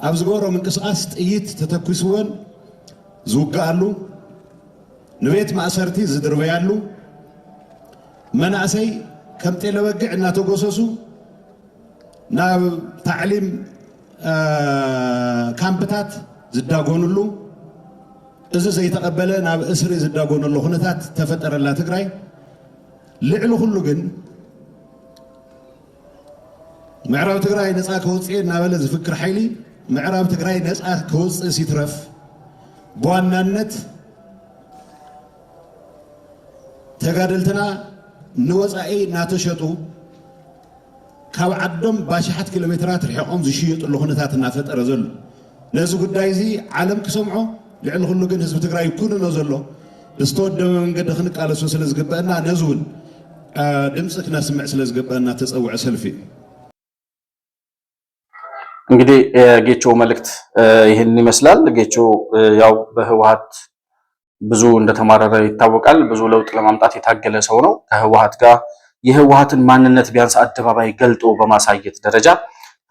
ኣብ ዝገብሮ ምንቅስቃስ ጥይት ተተኪስዎን ዝውግኣሉ ንቤት ማእሰርቲ ዝድርበያሉ መናእሰይ ከም ጤለ በጊዕ እናተጎሰሱ ናብ ታዕሊም ካምፕታት ዝዳጎንሉ እዚ ዘይተቐበለ ናብ እስሪ ዝዳጎነሉ ኩነታት ተፈጠረላ ትግራይ። ልዕሊ ኩሉ ግን ምዕራብ ትግራይ ነፃ ከውፅእ እናበለ ዝፍክር ሓይሊ ምዕራብ ትግራይ ነፃ ከውፅእ ሲትረፍ ብዋናነት ተጋደልትና ንወፃኢ እናተሸጡ ካብ ዓዶም ባሽሓት ኪሎ ሜትራት ርሒቆም ዝሽየጡሉ ኩነታት እናፈጠረ ዘሎ ነዚ ጉዳይ እዚ ዓለም ክሰምዖ ልዕሊ ኩሉ ግን ህዝቢ ትግራይ ይኩንኖ ዘሎ ብዝተወደበ መንገዲ ክንቃለሶ ስለ ዝግበአና ነዚ እውን ድምፂ ክነስምዕ ስለ ዝግበአና ተፀውዐ ሰልፊ። እንግዲህ የጌቾ መልእክት ይህን ይመስላል። ጌቾ ያው በህወሓት ብዙ እንደተማረረ ይታወቃል። ብዙ ለውጥ ለማምጣት የታገለ ሰው ነው። ከህወሓት ጋር የህወሓትን ማንነት ቢያንስ አደባባይ ገልጦ በማሳየት ደረጃ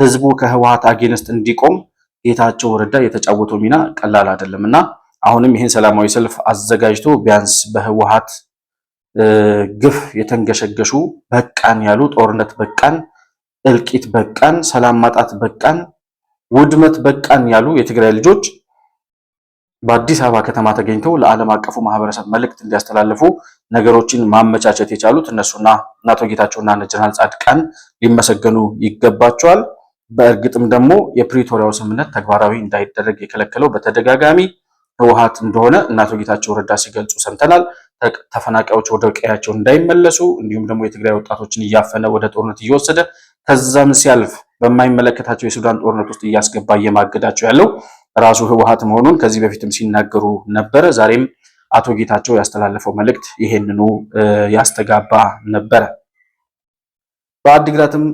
ህዝቡ ከህወሓት አጌንስት እንዲቆም ጌታቸው ረዳ የተጫወተው ሚና ቀላል አይደለምና አሁንም ይህን ሰላማዊ ሰልፍ አዘጋጅቶ ቢያንስ በህወሓት ግፍ የተንገሸገሹ በቃን ያሉ ጦርነት በቃን፣ እልቂት በቃን፣ ሰላም ማጣት በቃን፣ ውድመት በቃን ያሉ የትግራይ ልጆች በአዲስ አበባ ከተማ ተገኝተው ለዓለም አቀፉ ማህበረሰብ መልእክት እንዲያስተላልፉ ነገሮችን ማመቻቸት የቻሉት እነሱና አቶ ጌታቸውና ጀነራል ጻድቃን ሊመሰገኑ ይገባቸዋል። በእርግጥም ደግሞ የፕሪቶሪያው ስምምነት ተግባራዊ እንዳይደረግ የከለከለው በተደጋጋሚ ህወሓት እንደሆነ አቶ ጌታቸው ረዳ ሲገልጹ ሰምተናል። ተፈናቃዮች ወደ ቀያቸው እንዳይመለሱ እንዲሁም ደግሞ የትግራይ ወጣቶችን እያፈነ ወደ ጦርነት እየወሰደ ከዛም ሲያልፍ በማይመለከታቸው የሱዳን ጦርነት ውስጥ እያስገባ እየማገዳቸው ያለው ራሱ ህወሓት መሆኑን ከዚህ በፊትም ሲናገሩ ነበረ። ዛሬም አቶ ጌታቸው ያስተላለፈው መልእክት ይሄንኑ ያስተጋባ ነበረ። በአዲግራትም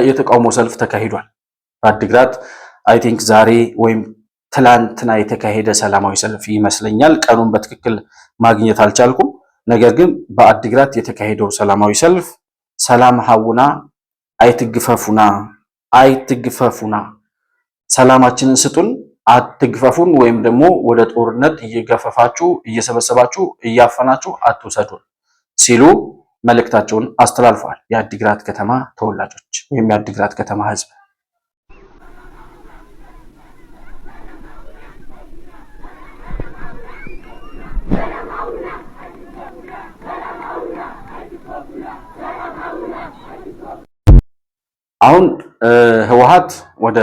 የተቃውሞ ሰልፍ ተካሂዷል። በአዲግራት አይ ቲንክ ዛሬ ወይም ትላንትና የተካሄደ ሰላማዊ ሰልፍ ይመስለኛል። ቀኑን በትክክል ማግኘት አልቻልኩም። ነገር ግን በአዲግራት የተካሄደው ሰላማዊ ሰልፍ ሰላም ሀውና አይትግፈፉና አይትግፈፉና፣ ሰላማችንን ስጡን፣ አትግፈፉን፣ ወይም ደግሞ ወደ ጦርነት እየገፈፋችሁ እየሰበሰባችሁ እያፈናችሁ አትውሰዱን ሲሉ መልእክታቸውን አስተላልፈዋል። የአዲግራት ከተማ ተወላጆች ወይም የአዲግራት ከተማ ህዝብ አሁን ህወሓት ወደ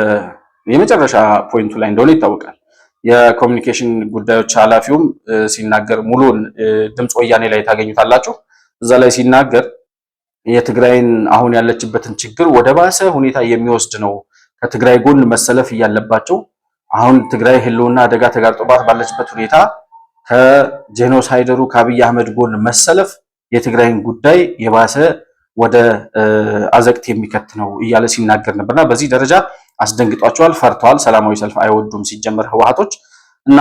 የመጨረሻ ፖይንቱ ላይ እንደሆነ ይታወቃል። የኮሚኒኬሽን ጉዳዮች ኃላፊውም ሲናገር ሙሉን ድምፅ ወያኔ ላይ ታገኙታላችሁ። እዛ ላይ ሲናገር የትግራይን አሁን ያለችበትን ችግር ወደ ባሰ ሁኔታ የሚወስድ ነው። ከትግራይ ጎን መሰለፍ እያለባቸው አሁን ትግራይ ህልውና አደጋ ተጋርጦባት ባለችበት ሁኔታ ከጄኖሳይደሩ ከአብይ አህመድ ጎን መሰለፍ የትግራይን ጉዳይ የባሰ ወደ አዘቅት የሚከት ነው እያለ ሲናገር ነበርና በዚህ ደረጃ አስደንግጧቸዋል፣ ፈርተዋል። ሰላማዊ ሰልፍ አይወዱም ሲጀመር ህወሓቶች እና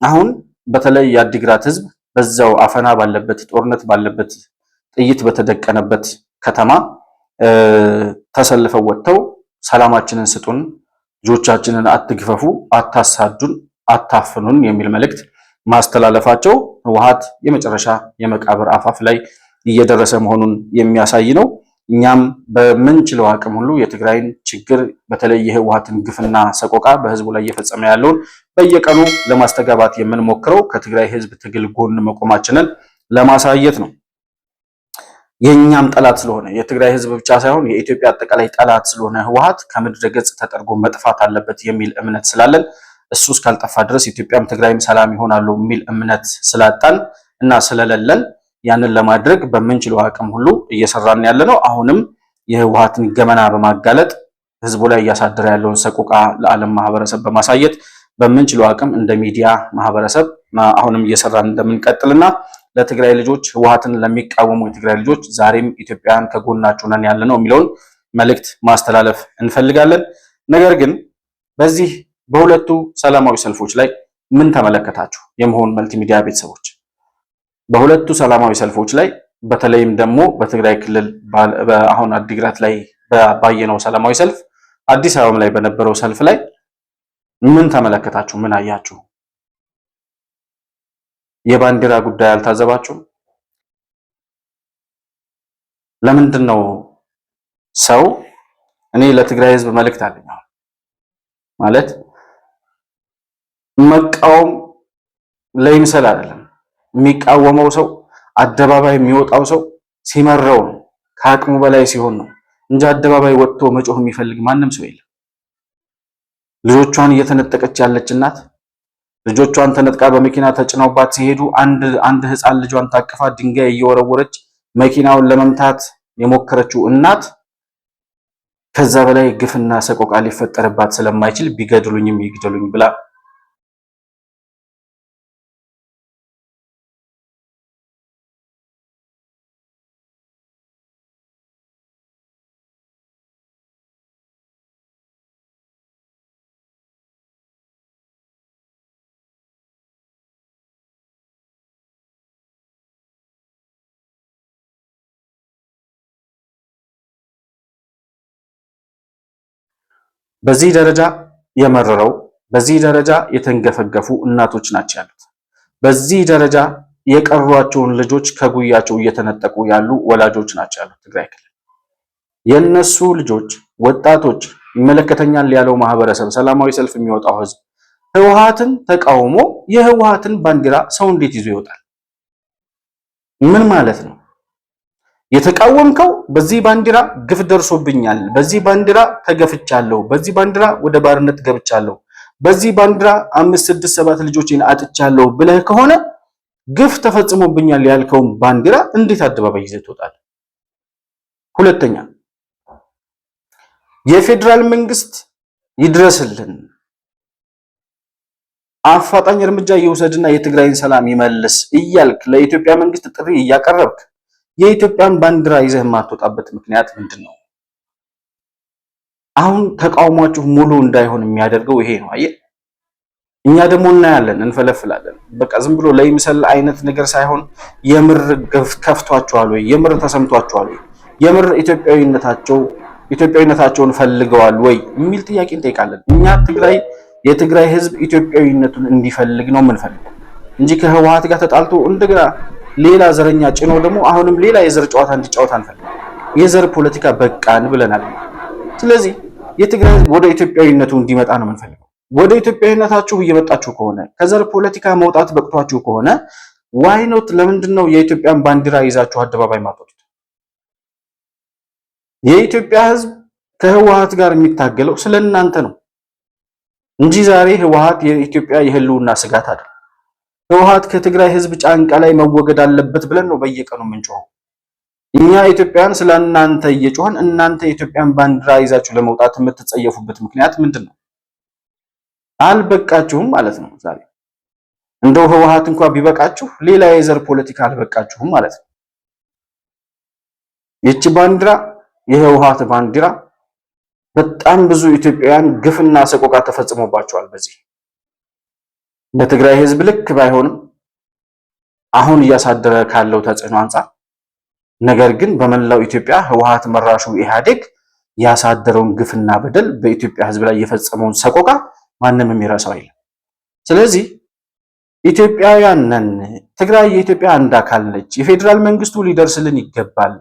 አሁን በተለይ የአዲግራት ህዝብ በዛው አፈና ባለበት ጦርነት ባለበት ጥይት በተደቀነበት ከተማ ተሰልፈው ወጥተው ሰላማችንን ስጡን፣ ልጆቻችንን አትግፈፉ፣ አታሳዱን፣ አታፍኑን የሚል መልእክት ማስተላለፋቸው ህወሓት የመጨረሻ የመቃብር አፋፍ ላይ እየደረሰ መሆኑን የሚያሳይ ነው። እኛም በምንችለው አቅም ሁሉ የትግራይን ችግር በተለይ የህወሓትን ግፍና ሰቆቃ በህዝቡ ላይ እየፈጸመ ያለውን በየቀኑ ለማስተጋባት የምንሞክረው ከትግራይ ህዝብ ትግል ጎን መቆማችንን ለማሳየት ነው። የኛም ጠላት ስለሆነ የትግራይ ህዝብ ብቻ ሳይሆን የኢትዮጵያ አጠቃላይ ጠላት ስለሆነ ህወሓት ከምድረ ገጽ ተጠርጎ መጥፋት አለበት የሚል እምነት ስላለን እሱ እስካልጠፋ ድረስ ኢትዮጵያም ትግራይም ሰላም ይሆናሉ የሚል እምነት ስላጣን እና ስለሌለን ያንን ለማድረግ በምንችለው አቅም ሁሉ እየሰራን ያለ ነው። አሁንም የህወሓትን ገመና በማጋለጥ ህዝቡ ላይ እያሳደረ ያለውን ሰቆቃ ለዓለም ማህበረሰብ በማሳየት በምንችለው አቅም እንደ ሚዲያ ማህበረሰብ አሁንም እየሰራን እንደምንቀጥልና ለትግራይ ልጆች ህወሓትን ለሚቃወሙ የትግራይ ልጆች ዛሬም ኢትዮጵያን ከጎናችሁ ነን ያለ ነው የሚለውን መልእክት ማስተላለፍ እንፈልጋለን። ነገር ግን በዚህ በሁለቱ ሰላማዊ ሰልፎች ላይ ምን ተመለከታችሁ? የመሆን መልቲሚዲያ ቤተሰቦች በሁለቱ ሰላማዊ ሰልፎች ላይ በተለይም ደግሞ በትግራይ ክልል አሁን አዲግራት ላይ ባየነው ሰላማዊ ሰልፍ፣ አዲስ አበባ ላይ በነበረው ሰልፍ ላይ ምን ተመለከታችሁ? ምን አያችሁ? የባንዲራ ጉዳይ አልታዘባችሁም? ለምንድን ነው ሰው እኔ ለትግራይ ህዝብ መልእክት አለኝ ማለት መቃወም ለይምሰል አይደለም። የሚቃወመው ሰው አደባባይ የሚወጣው ሰው ሲመረው ነው፣ ከአቅሙ በላይ ሲሆን ነው እንጂ አደባባይ ወጥቶ መጮህ የሚፈልግ ማንም ሰው የለም። ልጆቿን እየተነጠቀች ያለች እናት ልጆቿን ተነጥቃ በመኪና ተጭነውባት ሲሄዱ አንድ ህፃን ልጇን ታቅፋ ድንጋይ እየወረወረች መኪናውን ለመምታት የሞከረችው እናት ከዛ በላይ ግፍና ሰቆቃ ሊፈጠርባት ስለማይችል ቢገድሉኝም ይግደሉኝ ብላ በዚህ ደረጃ የመረረው በዚህ ደረጃ የተንገፈገፉ እናቶች ናቸው ያሉት። በዚህ ደረጃ የቀሯቸውን ልጆች ከጉያቸው እየተነጠቁ ያሉ ወላጆች ናቸው ያሉት ትግራይ ክልል። የነሱ ልጆች፣ ወጣቶች፣ ይመለከተኛል ያለው ማህበረሰብ፣ ሰላማዊ ሰልፍ የሚወጣው ህዝብ ህወሓትን ተቃውሞ የህወሓትን ባንዲራ ሰው እንዴት ይዞ ይወጣል? ምን ማለት ነው? የተቃወምከው በዚህ ባንዲራ ግፍ ደርሶብኛል፣ በዚህ ባንዲራ ተገፍቻለሁ፣ በዚህ ባንዲራ ወደ ባርነት ገብቻለሁ፣ በዚህ ባንዲራ 5 6 7 ልጆችን አጥቻለሁ ብለህ ከሆነ ግፍ ተፈጽሞብኛል ያልከውን ባንዲራ እንዴት አደባባይ ይዘህ ትወጣለህ? ሁለተኛ የፌደራል መንግስት ይድረስልን፣ አፋጣኝ እርምጃ ይወሰድና የትግራይን ሰላም ይመልስ እያልክ ለኢትዮጵያ መንግስት ጥሪ እያቀረብክ የኢትዮጵያን ባንዲራ ይዘህ የማትወጣበት ምክንያት ምንድነው? አሁን ተቃውሟችሁ ሙሉ እንዳይሆን የሚያደርገው ይሄ ነው። አየህ፣ እኛ ደግሞ እናያለን፣ እንፈለፍላለን። በቃ ዝም ብሎ ለይምሰል አይነት ነገር ሳይሆን የምር ከፍቷቸዋል ወይ? የምር ተሰምቷቸዋል ወይ? የምር ኢትዮጵያዊነታቸውን ፈልገዋል ወይ የሚል ጥያቄ እንጠይቃለን። እኛ የትግራይ ህዝብ ኢትዮጵያዊነቱን እንዲፈልግ ነው የምንፈልገው እንጂ ከህወሓት ጋር ተጣልቶ እንደገና ሌላ ዘረኛ ጭኖ ደግሞ አሁንም ሌላ የዘር ጨዋታ እንዲጫወት አንፈልግም። የዘር ፖለቲካ በቃን ብለናል። ስለዚህ የትግራይ ህዝብ ወደ ኢትዮጵያዊነቱ እንዲመጣ ነው የምንፈልገው። ወደ ኢትዮጵያዊነታችሁ እየመጣችሁ ከሆነ ከዘር ፖለቲካ መውጣት በቅቷችሁ ከሆነ ዋይ ኖት ለምንድነው የኢትዮጵያን ባንዲራ ይዛችሁ አደባባይ ማጥቶት? የኢትዮጵያ ህዝብ ከህወሓት ጋር የሚታገለው ስለናንተ ነው እንጂ ዛሬ ህወሓት የኢትዮጵያ የህልውና ስጋት አይደለም። ህወሓት ከትግራይ ህዝብ ጫንቃ ላይ መወገድ አለበት ብለን ነው በየቀኑ የምንጮኸው። እኛ ኢትዮጵያን ስለናንተ እየጮህን እናንተ የኢትዮጵያን ባንዲራ ይዛችሁ ለመውጣት የምትጸየፉበት ምክንያት ምንድነው? አልበቃችሁም ማለት ነው። ዛሬ እንደው ህወሓት እንኳን ቢበቃችሁ ሌላ የዘር ፖለቲካ አልበቃችሁም ማለት ነው። ይህች ባንዲራ የህወሓት ባንዲራ በጣም ብዙ ኢትዮጵያውያን ግፍና ሰቆቃ ተፈጽሞባቸዋል። በዚህ በትግራይ ህዝብ ልክ ባይሆንም አሁን እያሳደረ ካለው ተጽዕኖ አንፃር፣ ነገር ግን በመላው ኢትዮጵያ ህወሓት መራሹ ኢህአዴግ ያሳደረውን ግፍና በደል በኢትዮጵያ ህዝብ ላይ የፈጸመውን ሰቆቃ ማንም የሚረሳው የለም። ስለዚህ ኢትዮጵያውያን ነን፣ ትግራይ የኢትዮጵያ አንድ አካል ነች፣ የፌዴራል መንግስቱ ሊደርስልን ይገባል፣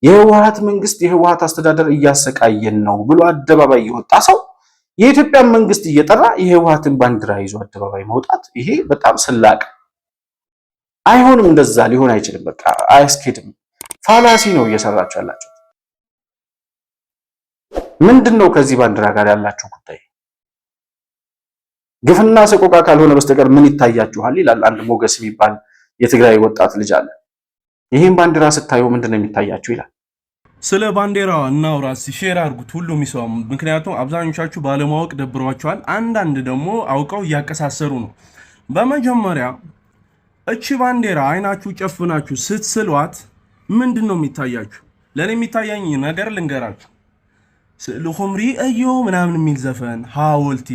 የህወሓት መንግስት የህወሓት አስተዳደር እያሰቃየን ነው ብሎ አደባባይ የወጣ ሰው የኢትዮጵያን መንግስት እየጠራ የህወሓትን ባንዲራ ይዞ አደባባይ መውጣት ይሄ በጣም ስላቅ አይሆንም። እንደዛ ሊሆን አይችልም። በቃ አያስኬድም። ፋላሲ ነው እየሰራችሁ ያላችሁ። ምንድነው ከዚህ ባንዲራ ጋር ያላችሁ ጉዳይ? ግፍና ሰቆቃ ካልሆነ በስተቀር ምን ይታያችኋል? ይላል አንድ ሞገስ የሚባል የትግራይ ወጣት ልጅ አለ። ይሄን ባንዲራ ስታዩ ምንድነው የሚታያችሁ ይላል። ስለ ባንዲራዋ እናውራ፣ ሼር አድርጉት ሁሉም ይሰው። ምክንያቱም አብዛኞቻችሁ ባለማወቅ ደብሯቸዋል፣ አንዳንድ ደግሞ አውቀው እያቀሳሰሩ ነው። በመጀመሪያ እቺ ባንዲራ አይናችሁ ጨፍናችሁ ስትስሏት ምንድነው የሚታያችሁ? ለኔ የሚታያኝ ነገር ልንገራችሁ። ስዕል ኹምሪ እዮ ምናምን የሚል ዘፈን፣ ሐውልቲ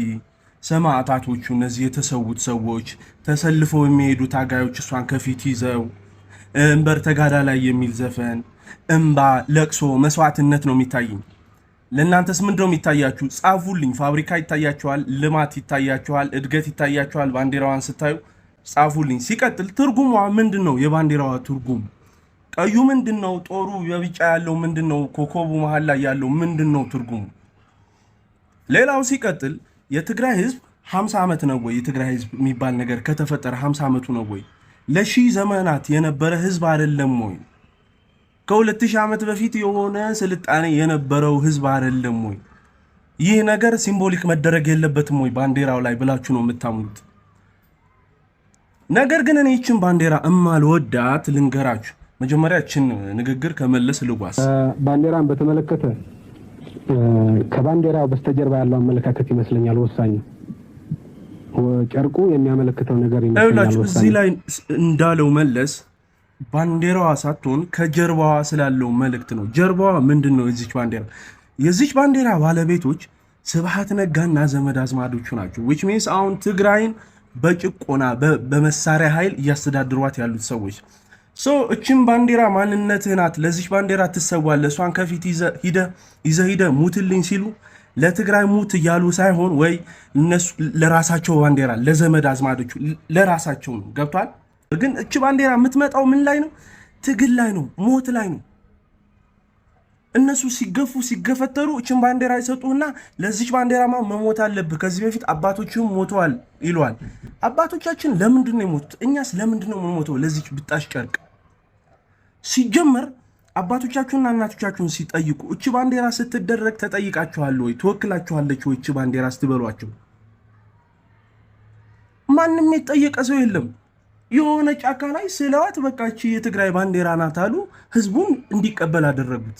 ሰማዕታቶቹ እነዚህ የተሰዉት ሰዎች ተሰልፈው የሚሄዱ ታጋዮች እሷን ከፊት ይዘው እንበር ተጋዳ ላይ የሚል ዘፈን፣ እንባ፣ ለቅሶ፣ መስዋዕትነት ነው የሚታየኝ። ለእናንተስ ምንድነው የሚታያችሁ? ጻፉልኝ። ፋብሪካ ይታያችኋል፣ ልማት ይታያችኋል፣ እድገት ይታያችኋል። ባንዲራዋን ስታዩ ጻፉልኝ። ሲቀጥል ትርጉሟ ምንድነው? የባንዲራዋ ትርጉም ቀዩ ምንድነው? ጦሩ በቢጫ ያለው ምንድነው? ኮከቡ መሃል ላይ ያለው ምንድነው ትርጉሙ? ሌላው ሲቀጥል የትግራይ ህዝብ 50 ዓመት ነው ወይ? የትግራይ ህዝብ የሚባል ነገር ከተፈጠረ 50 ዓመቱ ነው ወይ? ለሺህ ዘመናት የነበረ ህዝብ አይደለም ወይ? ከ2000 ዓመት በፊት የሆነ ስልጣኔ የነበረው ህዝብ አይደለም ወይ? ይህ ነገር ሲምቦሊክ መደረግ የለበትም ወይ ባንዲራው ላይ ብላችሁ ነው የምታምኑት? ነገር ግን እኔ ይችን ባንዲራ እማልወዳት ልንገራችሁ። መጀመሪያ ይችን ንግግር ከመለስ ልጓስ። ባንዲራን በተመለከተ ከባንዲራው በስተጀርባ ያለው አመለካከት ይመስለኛል ወሳኝ። ጨርቁ የሚያመለክተው ነገር ይመስለኛል ወሳኝ። እዚህ ላይ እንዳለው መለስ ባንዲራዋ ሳትሆን ከጀርባዋ ስላለው መልእክት ነው። ጀርባዋ ምንድነው? የዚች ባንዲራ ባለቤቶች ስብሃት ነጋና ዘመድ አዝማዶቹ ናቸው። which means አሁን ትግራይን በጭቆና በመሳሪያ ኃይል እያስተዳድሯት ያሉት ሰዎች። እቺን ባንዲራ ማንነትህ ናት፣ ለዚች ባንዲራ ትሰዋለህ፣ እሷን ከፊት ይዘህ ሙትልኝ ሲሉ ለትግራይ ሙት እያሉ ሳይሆን ወይ እነሱ ለራሳቸው ባንዲራ ለዘመድ አዝማዶቹ ለራሳቸው ነው። ገብቷል? ግን እቺ ባንዲራ የምትመጣው ምን ላይ ነው? ትግል ላይ ነው፣ ሞት ላይ ነው። እነሱ ሲገፉ ሲገፈተሩ እችን ባንዲራ ይሰጡና ለዚች ባንዲራማ መሞት አለብህ ከዚህ በፊት አባቶችም ሞተዋል ይሏል። አባቶቻችን ለምንድን ነው የሞቱት? እኛስ ለምንድን ነው የምንሞተው ለዚች ብጣሽ ጨርቅ? ሲጀመር አባቶቻችሁና እናቶቻችሁን ሲጠይቁ እቺ ባንዲራ ስትደረግ ተጠይቃችኋል ወይ? ተወክላችኋለች ወይ እቺ ባንዲራ ስትበሏቸው? ማንም የጠየቀ ሰው የለም። የሆነ ጫካ ላይ ስለዋት በቃ እቺ የትግራይ ባንዲራ ናት አሉ፣ ህዝቡን እንዲቀበል አደረጉት።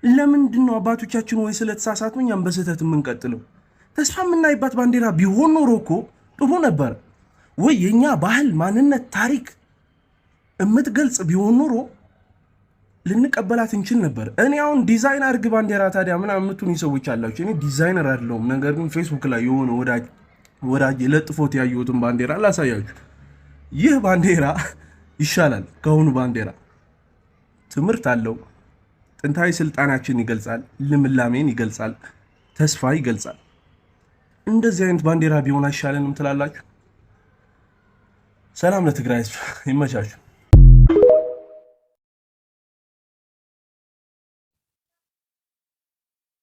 ለምንድን ነው አባቶቻችን ወይ ስለተሳሳቱ እኛም በስህተት የምንቀጥለው? ተስፋ የምናይባት ባንዲራ ቢሆን ኖሮ እኮ ጥሩ ነበር። ወይ የኛ ባህል፣ ማንነት፣ ታሪክ የምትገልጽ ቢሆን ኖሮ ልንቀበላት እንችል ነበር። እኔ አሁን ዲዛይን አድርግ ባንዲራ ታዲያ ምናምን የምትሉኝ ሰዎች አላችሁ። እኔ ዲዛይነር አይደለሁም። ነገር ግን ፌስቡክ ላይ የሆነ ወዳጅ ለጥፎት ያየሁትን ባንዲራ ላሳያችሁ። ይህ ባንዲራ ይሻላል ከሆኑ ባንዲራ። ትምህርት አለው። ጥንታዊ ስልጣናችን ይገልጻል፣ ልምላሜን ይገልጻል፣ ተስፋ ይገልጻል። እንደዚህ አይነት ባንዲራ ቢሆን አይሻለንም ትላላችሁ? ሰላም ለትግራይ ህዝብ፣ ይመቻችሁ።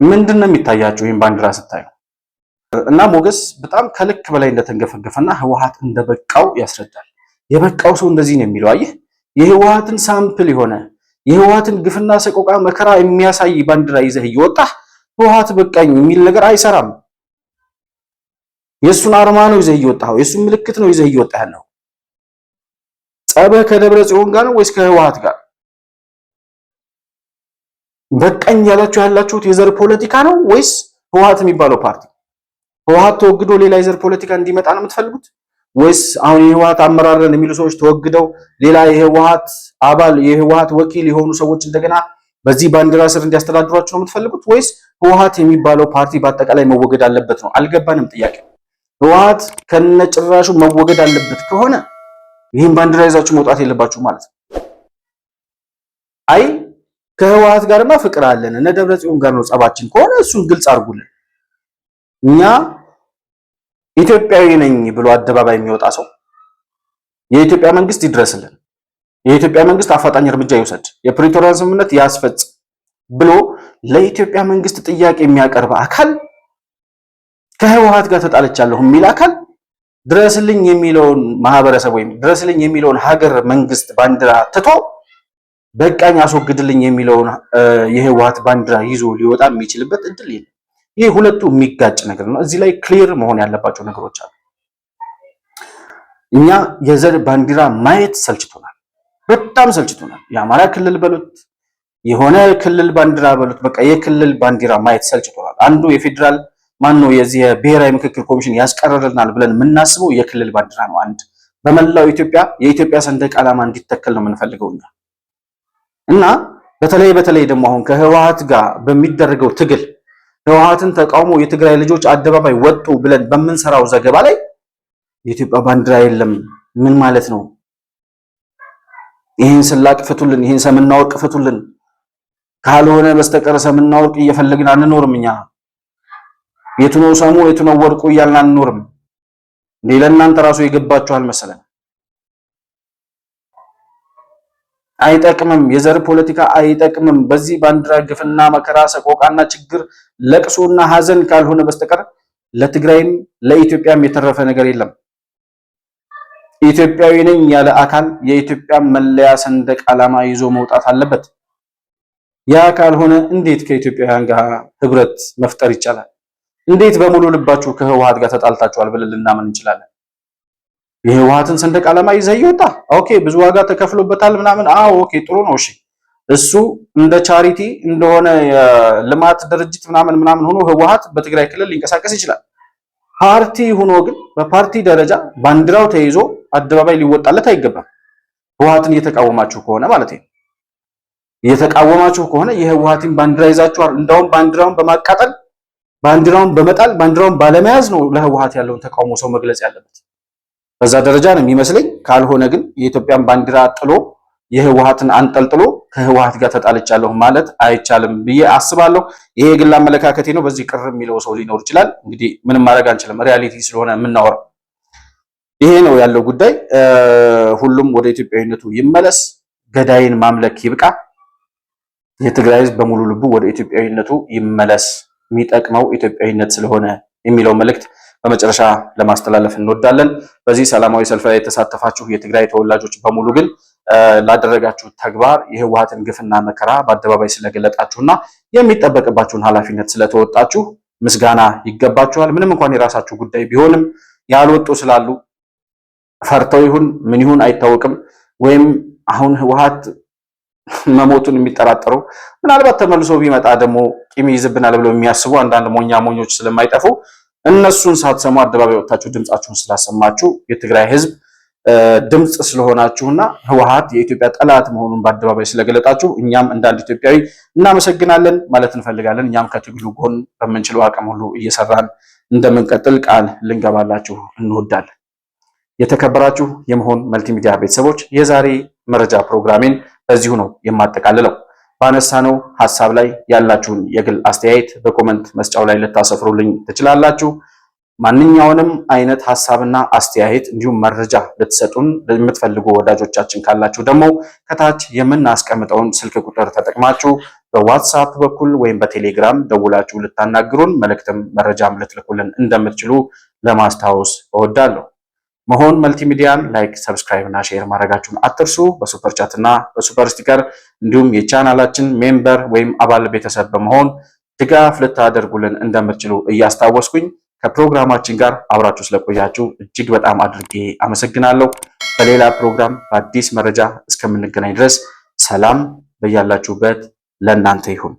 ምንድነው የሚታያችሁ ይህን ባንዲራ ስታዩ? እና ሞገስ በጣም ከልክ በላይ እንደተንገፈገፈና ህወሓት እንደበቃው ያስረዳል። የበቃው ሰው እንደዚህ ነው የሚለው። አየህ፣ የህወሓትን ሳምፕል የሆነ የህወሓትን ግፍና ሰቆቃ መከራ የሚያሳይ ባንዲራ ይዘህ እየወጣህ ህወሓት በቃኝ የሚል ነገር አይሰራም። የሱን አርማ ነው ይዘህ እየወጣኸው፣ የሱን ምልክት ነው ይዘህ እየወጣህ ያለው። ጸብህ ከደብረ ጽዮን ጋር ነው ወይስ ከህወሓት ጋር? በቃኝ ያላችሁት የዘር ፖለቲካ ነው ወይስ ህወሓት የሚባለው ፓርቲ? ህወሓት ተወግዶ ሌላ የዘር ፖለቲካ እንዲመጣ ነው የምትፈልጉት? ወይስ አሁን የህወሓት አመራር ነን የሚሉ ሰዎች ተወግደው ሌላ የህወሓት አባል የህወሓት ወኪል የሆኑ ሰዎች እንደገና በዚህ ባንዲራ ስር እንዲያስተዳድሯቸው ነው የምትፈልጉት? ወይስ ህወሓት የሚባለው ፓርቲ በአጠቃላይ መወገድ አለበት ነው? አልገባንም ጥያቄ። ህወሓት ከነጭራሹ መወገድ አለበት ከሆነ ይህን ባንዲራ ይዛችሁ መውጣት የለባችሁ ማለት ነው። አይ ከህወሓት ጋርማ ፍቅር አለን እነ ደብረ ጽዮን ጋር ነው ጸባችን ከሆነ እሱን ግልጽ አድርጉልን። እኛ ኢትዮጵያዊ ነኝ ብሎ አደባባይ የሚወጣ ሰው የኢትዮጵያ መንግስት ይድረስልን፣ የኢትዮጵያ መንግስት አፋጣኝ እርምጃ ይውሰድ፣ የፕሪቶሪያን ስምምነት ያስፈጽም ብሎ ለኢትዮጵያ መንግስት ጥያቄ የሚያቀርብ አካል ከህወሓት ጋር ተጣልቻለሁ የሚል አካል ድረስልኝ የሚለውን ማህበረሰብ ወይም ድረስልኝ የሚለውን ሀገር መንግስት ባንዲራ ትቶ በቃኝ አስወግድልኝ የሚለውን የህወሓት ባንዲራ ይዞ ሊወጣ የሚችልበት እድል የለም። ይህ ሁለቱ የሚጋጭ ነገር ነው። እዚህ ላይ ክሊር መሆን ያለባቸው ነገሮች አሉ። እኛ የዘር ባንዲራ ማየት ሰልችቶናል፣ በጣም ሰልችቶናል። የአማራ ክልል በሉት የሆነ ክልል ባንዲራ በሉት በቃ የክልል ባንዲራ ማየት ሰልችቶናል። አንዱ የፌዴራል ማነው የዚህ የብሔራዊ ምክክር ኮሚሽን ያስቀረረናል ብለን የምናስበው የክልል ባንዲራ ነው። አንድ በመላው ኢትዮጵያ የኢትዮጵያ ሰንደቅ ዓላማ እንዲተከል ነው የምንፈልገው እኛ እና በተለይ ደግሞ አሁን ከህወሓት ጋር በሚደረገው ትግል ህወሓትን ተቃውሞ የትግራይ ልጆች አደባባይ ወጡ ብለን በምንሰራው ዘገባ ላይ የኢትዮጵያ ባንዲራ የለም። ምን ማለት ነው? ይህን ስላቅ ፍቱልን፣ ይህን ሰምና ወርቅ ፍቱልን። ካልሆነ በስተቀር ሰምና ወርቅ እየፈለግን አንኖርም። እኛ የቱ ነው ሰሙ የቱ ነው ወርቁ እያልን አንኖርም። ለእናንተ ራሱ የገባችኋል መሰለን። አይጠቅምም። የዘር ፖለቲካ አይጠቅምም። በዚህ ባንዲራ ግፍና መከራ ሰቆቃና ችግር ለቅሶና ሀዘን ካልሆነ በስተቀር ለትግራይም ለኢትዮጵያም የተረፈ ነገር የለም። ኢትዮጵያዊ ነኝ ያለ አካል የኢትዮጵያ መለያ ሰንደቅ ዓላማ ይዞ መውጣት አለበት። ያ ካልሆነ እንዴት ከኢትዮጵያውያን ጋር ህብረት መፍጠር ይቻላል? እንዴት በሙሉ ልባችሁ ከህወሓት ጋር ተጣልታችኋል ብለን ልናምን እንችላለን? የህወሓትን ሰንደቅ ዓላማ ይዘህ ይወጣ። ኦኬ ብዙ ዋጋ ተከፍሎበታል ምናምን። ኦኬ ጥሩ ነው። እሺ እሱ እንደ ቻሪቲ እንደሆነ የልማት ድርጅት ምናምን ሆኖ ህወሓት በትግራይ ክልል ሊንቀሳቀስ ይችላል። ፓርቲ ሆኖ ግን በፓርቲ ደረጃ ባንዲራው ተይዞ አደባባይ ሊወጣለት አይገባም። ህወሓትን እየተቃወማችሁ ከሆነ ማለት ነው። እየተቃወማችሁ ከሆነ የህወሓትን ባንዲራ ይዛችኋል። እንደውም ባንዲራውን በማቃጠል ባንዲራውን በመጣል ባንዲራውን ባለመያዝ ነው ለህወሓት ያለውን ተቃውሞ ሰው መግለጽ ያለበት። በዛ ደረጃ ነው የሚመስለኝ። ካልሆነ ግን የኢትዮጵያን ባንዲራ ጥሎ የህወሓትን አንጠልጥሎ ከህወሓት ጋር ተጣልቻለሁ ማለት አይቻልም ብዬ አስባለሁ። ይሄ የግል አመለካከቴ ነው። በዚህ ቅር የሚለው ሰው ሊኖር ይችላል። እንግዲህ ምንም ማድረግ አንችልም። ሪያሊቲ ስለሆነ የምናወራው ይሄ ነው ያለው ጉዳይ። ሁሉም ወደ ኢትዮጵያዊነቱ ይመለስ። ገዳይን ማምለክ ይብቃ። የትግራይ ህዝብ በሙሉ ልቡ ወደ ኢትዮጵያዊነቱ ይመለስ፣ የሚጠቅመው ኢትዮጵያዊነት ስለሆነ የሚለው መልእክት በመጨረሻ ለማስተላለፍ እንወዳለን። በዚህ ሰላማዊ ሰልፍ ላይ የተሳተፋችሁ የትግራይ ተወላጆች በሙሉ ግን ላደረጋችሁ ተግባር የህወሓትን ግፍና መከራ በአደባባይ ስለገለጣችሁና የሚጠበቅባችሁን ኃላፊነት ስለተወጣችሁ ምስጋና ይገባችኋል። ምንም እንኳን የራሳችሁ ጉዳይ ቢሆንም ያልወጡ ስላሉ ፈርተው ይሁን ምን ይሁን አይታወቅም፣ ወይም አሁን ህወሓት መሞቱን የሚጠራጠሩ ምናልባት ተመልሶ ቢመጣ ደግሞ ቂም ይዝብናል ብለው የሚያስቡ አንዳንድ ሞኞች ስለማይጠፉ እነሱን ሳትሰሙ አደባባይ ወጣችሁ ድምጻችሁን ስላሰማችሁ የትግራይ ህዝብ ድምጽ ስለሆናችሁና ህወሓት የኢትዮጵያ ጠላት መሆኑን በአደባባይ ስለገለጣችሁ እኛም እንዳንድ ኢትዮጵያዊ እናመሰግናለን ማለት እንፈልጋለን። እኛም ከትግሉ ጎን በምንችለው አቅም ሁሉ እየሰራን እንደምንቀጥል ቃል ልንገባላችሁ እንወዳለን። የተከበራችሁ የመሆን መልቲሚዲያ ቤተሰቦች የዛሬ መረጃ ፕሮግራሜን በዚሁ ነው የማጠቃልለው። ባነሳነው ሐሳብ ላይ ያላችሁን የግል አስተያየት በኮመንት መስጫው ላይ ልታሰፍሩልኝ ትችላላችሁ። ማንኛውንም አይነት ሐሳብና አስተያየት እንዲሁም መረጃ ልትሰጡን የምትፈልጉ ወዳጆቻችን ካላችሁ ደግሞ ከታች የምናስቀምጠውን ስልክ ቁጥር ተጠቅማችሁ በዋትስአፕ በኩል ወይም በቴሌግራም ደውላችሁ ልታናግሩን መልእክትም መረጃም ልትልኩልን እንደምትችሉ ለማስታወስ እወዳለሁ። መሆን መልቲሚዲያን ላይክ፣ ሰብስክራይብ እና ሼር ማድረጋችሁን አትርሱ። በሱፐር ቻት እና በሱፐር ስቲከር እንዲሁም የቻናላችን ሜምበር ወይም አባል ቤተሰብ በመሆን ድጋፍ ልታደርጉልን እንደምትችሉ እያስታወስኩኝ ከፕሮግራማችን ጋር አብራችሁ ስለቆያችሁ እጅግ በጣም አድርጌ አመሰግናለሁ። በሌላ ፕሮግራም በአዲስ መረጃ እስከምንገናኝ ድረስ ሰላም በያላችሁበት ለእናንተ ይሁን።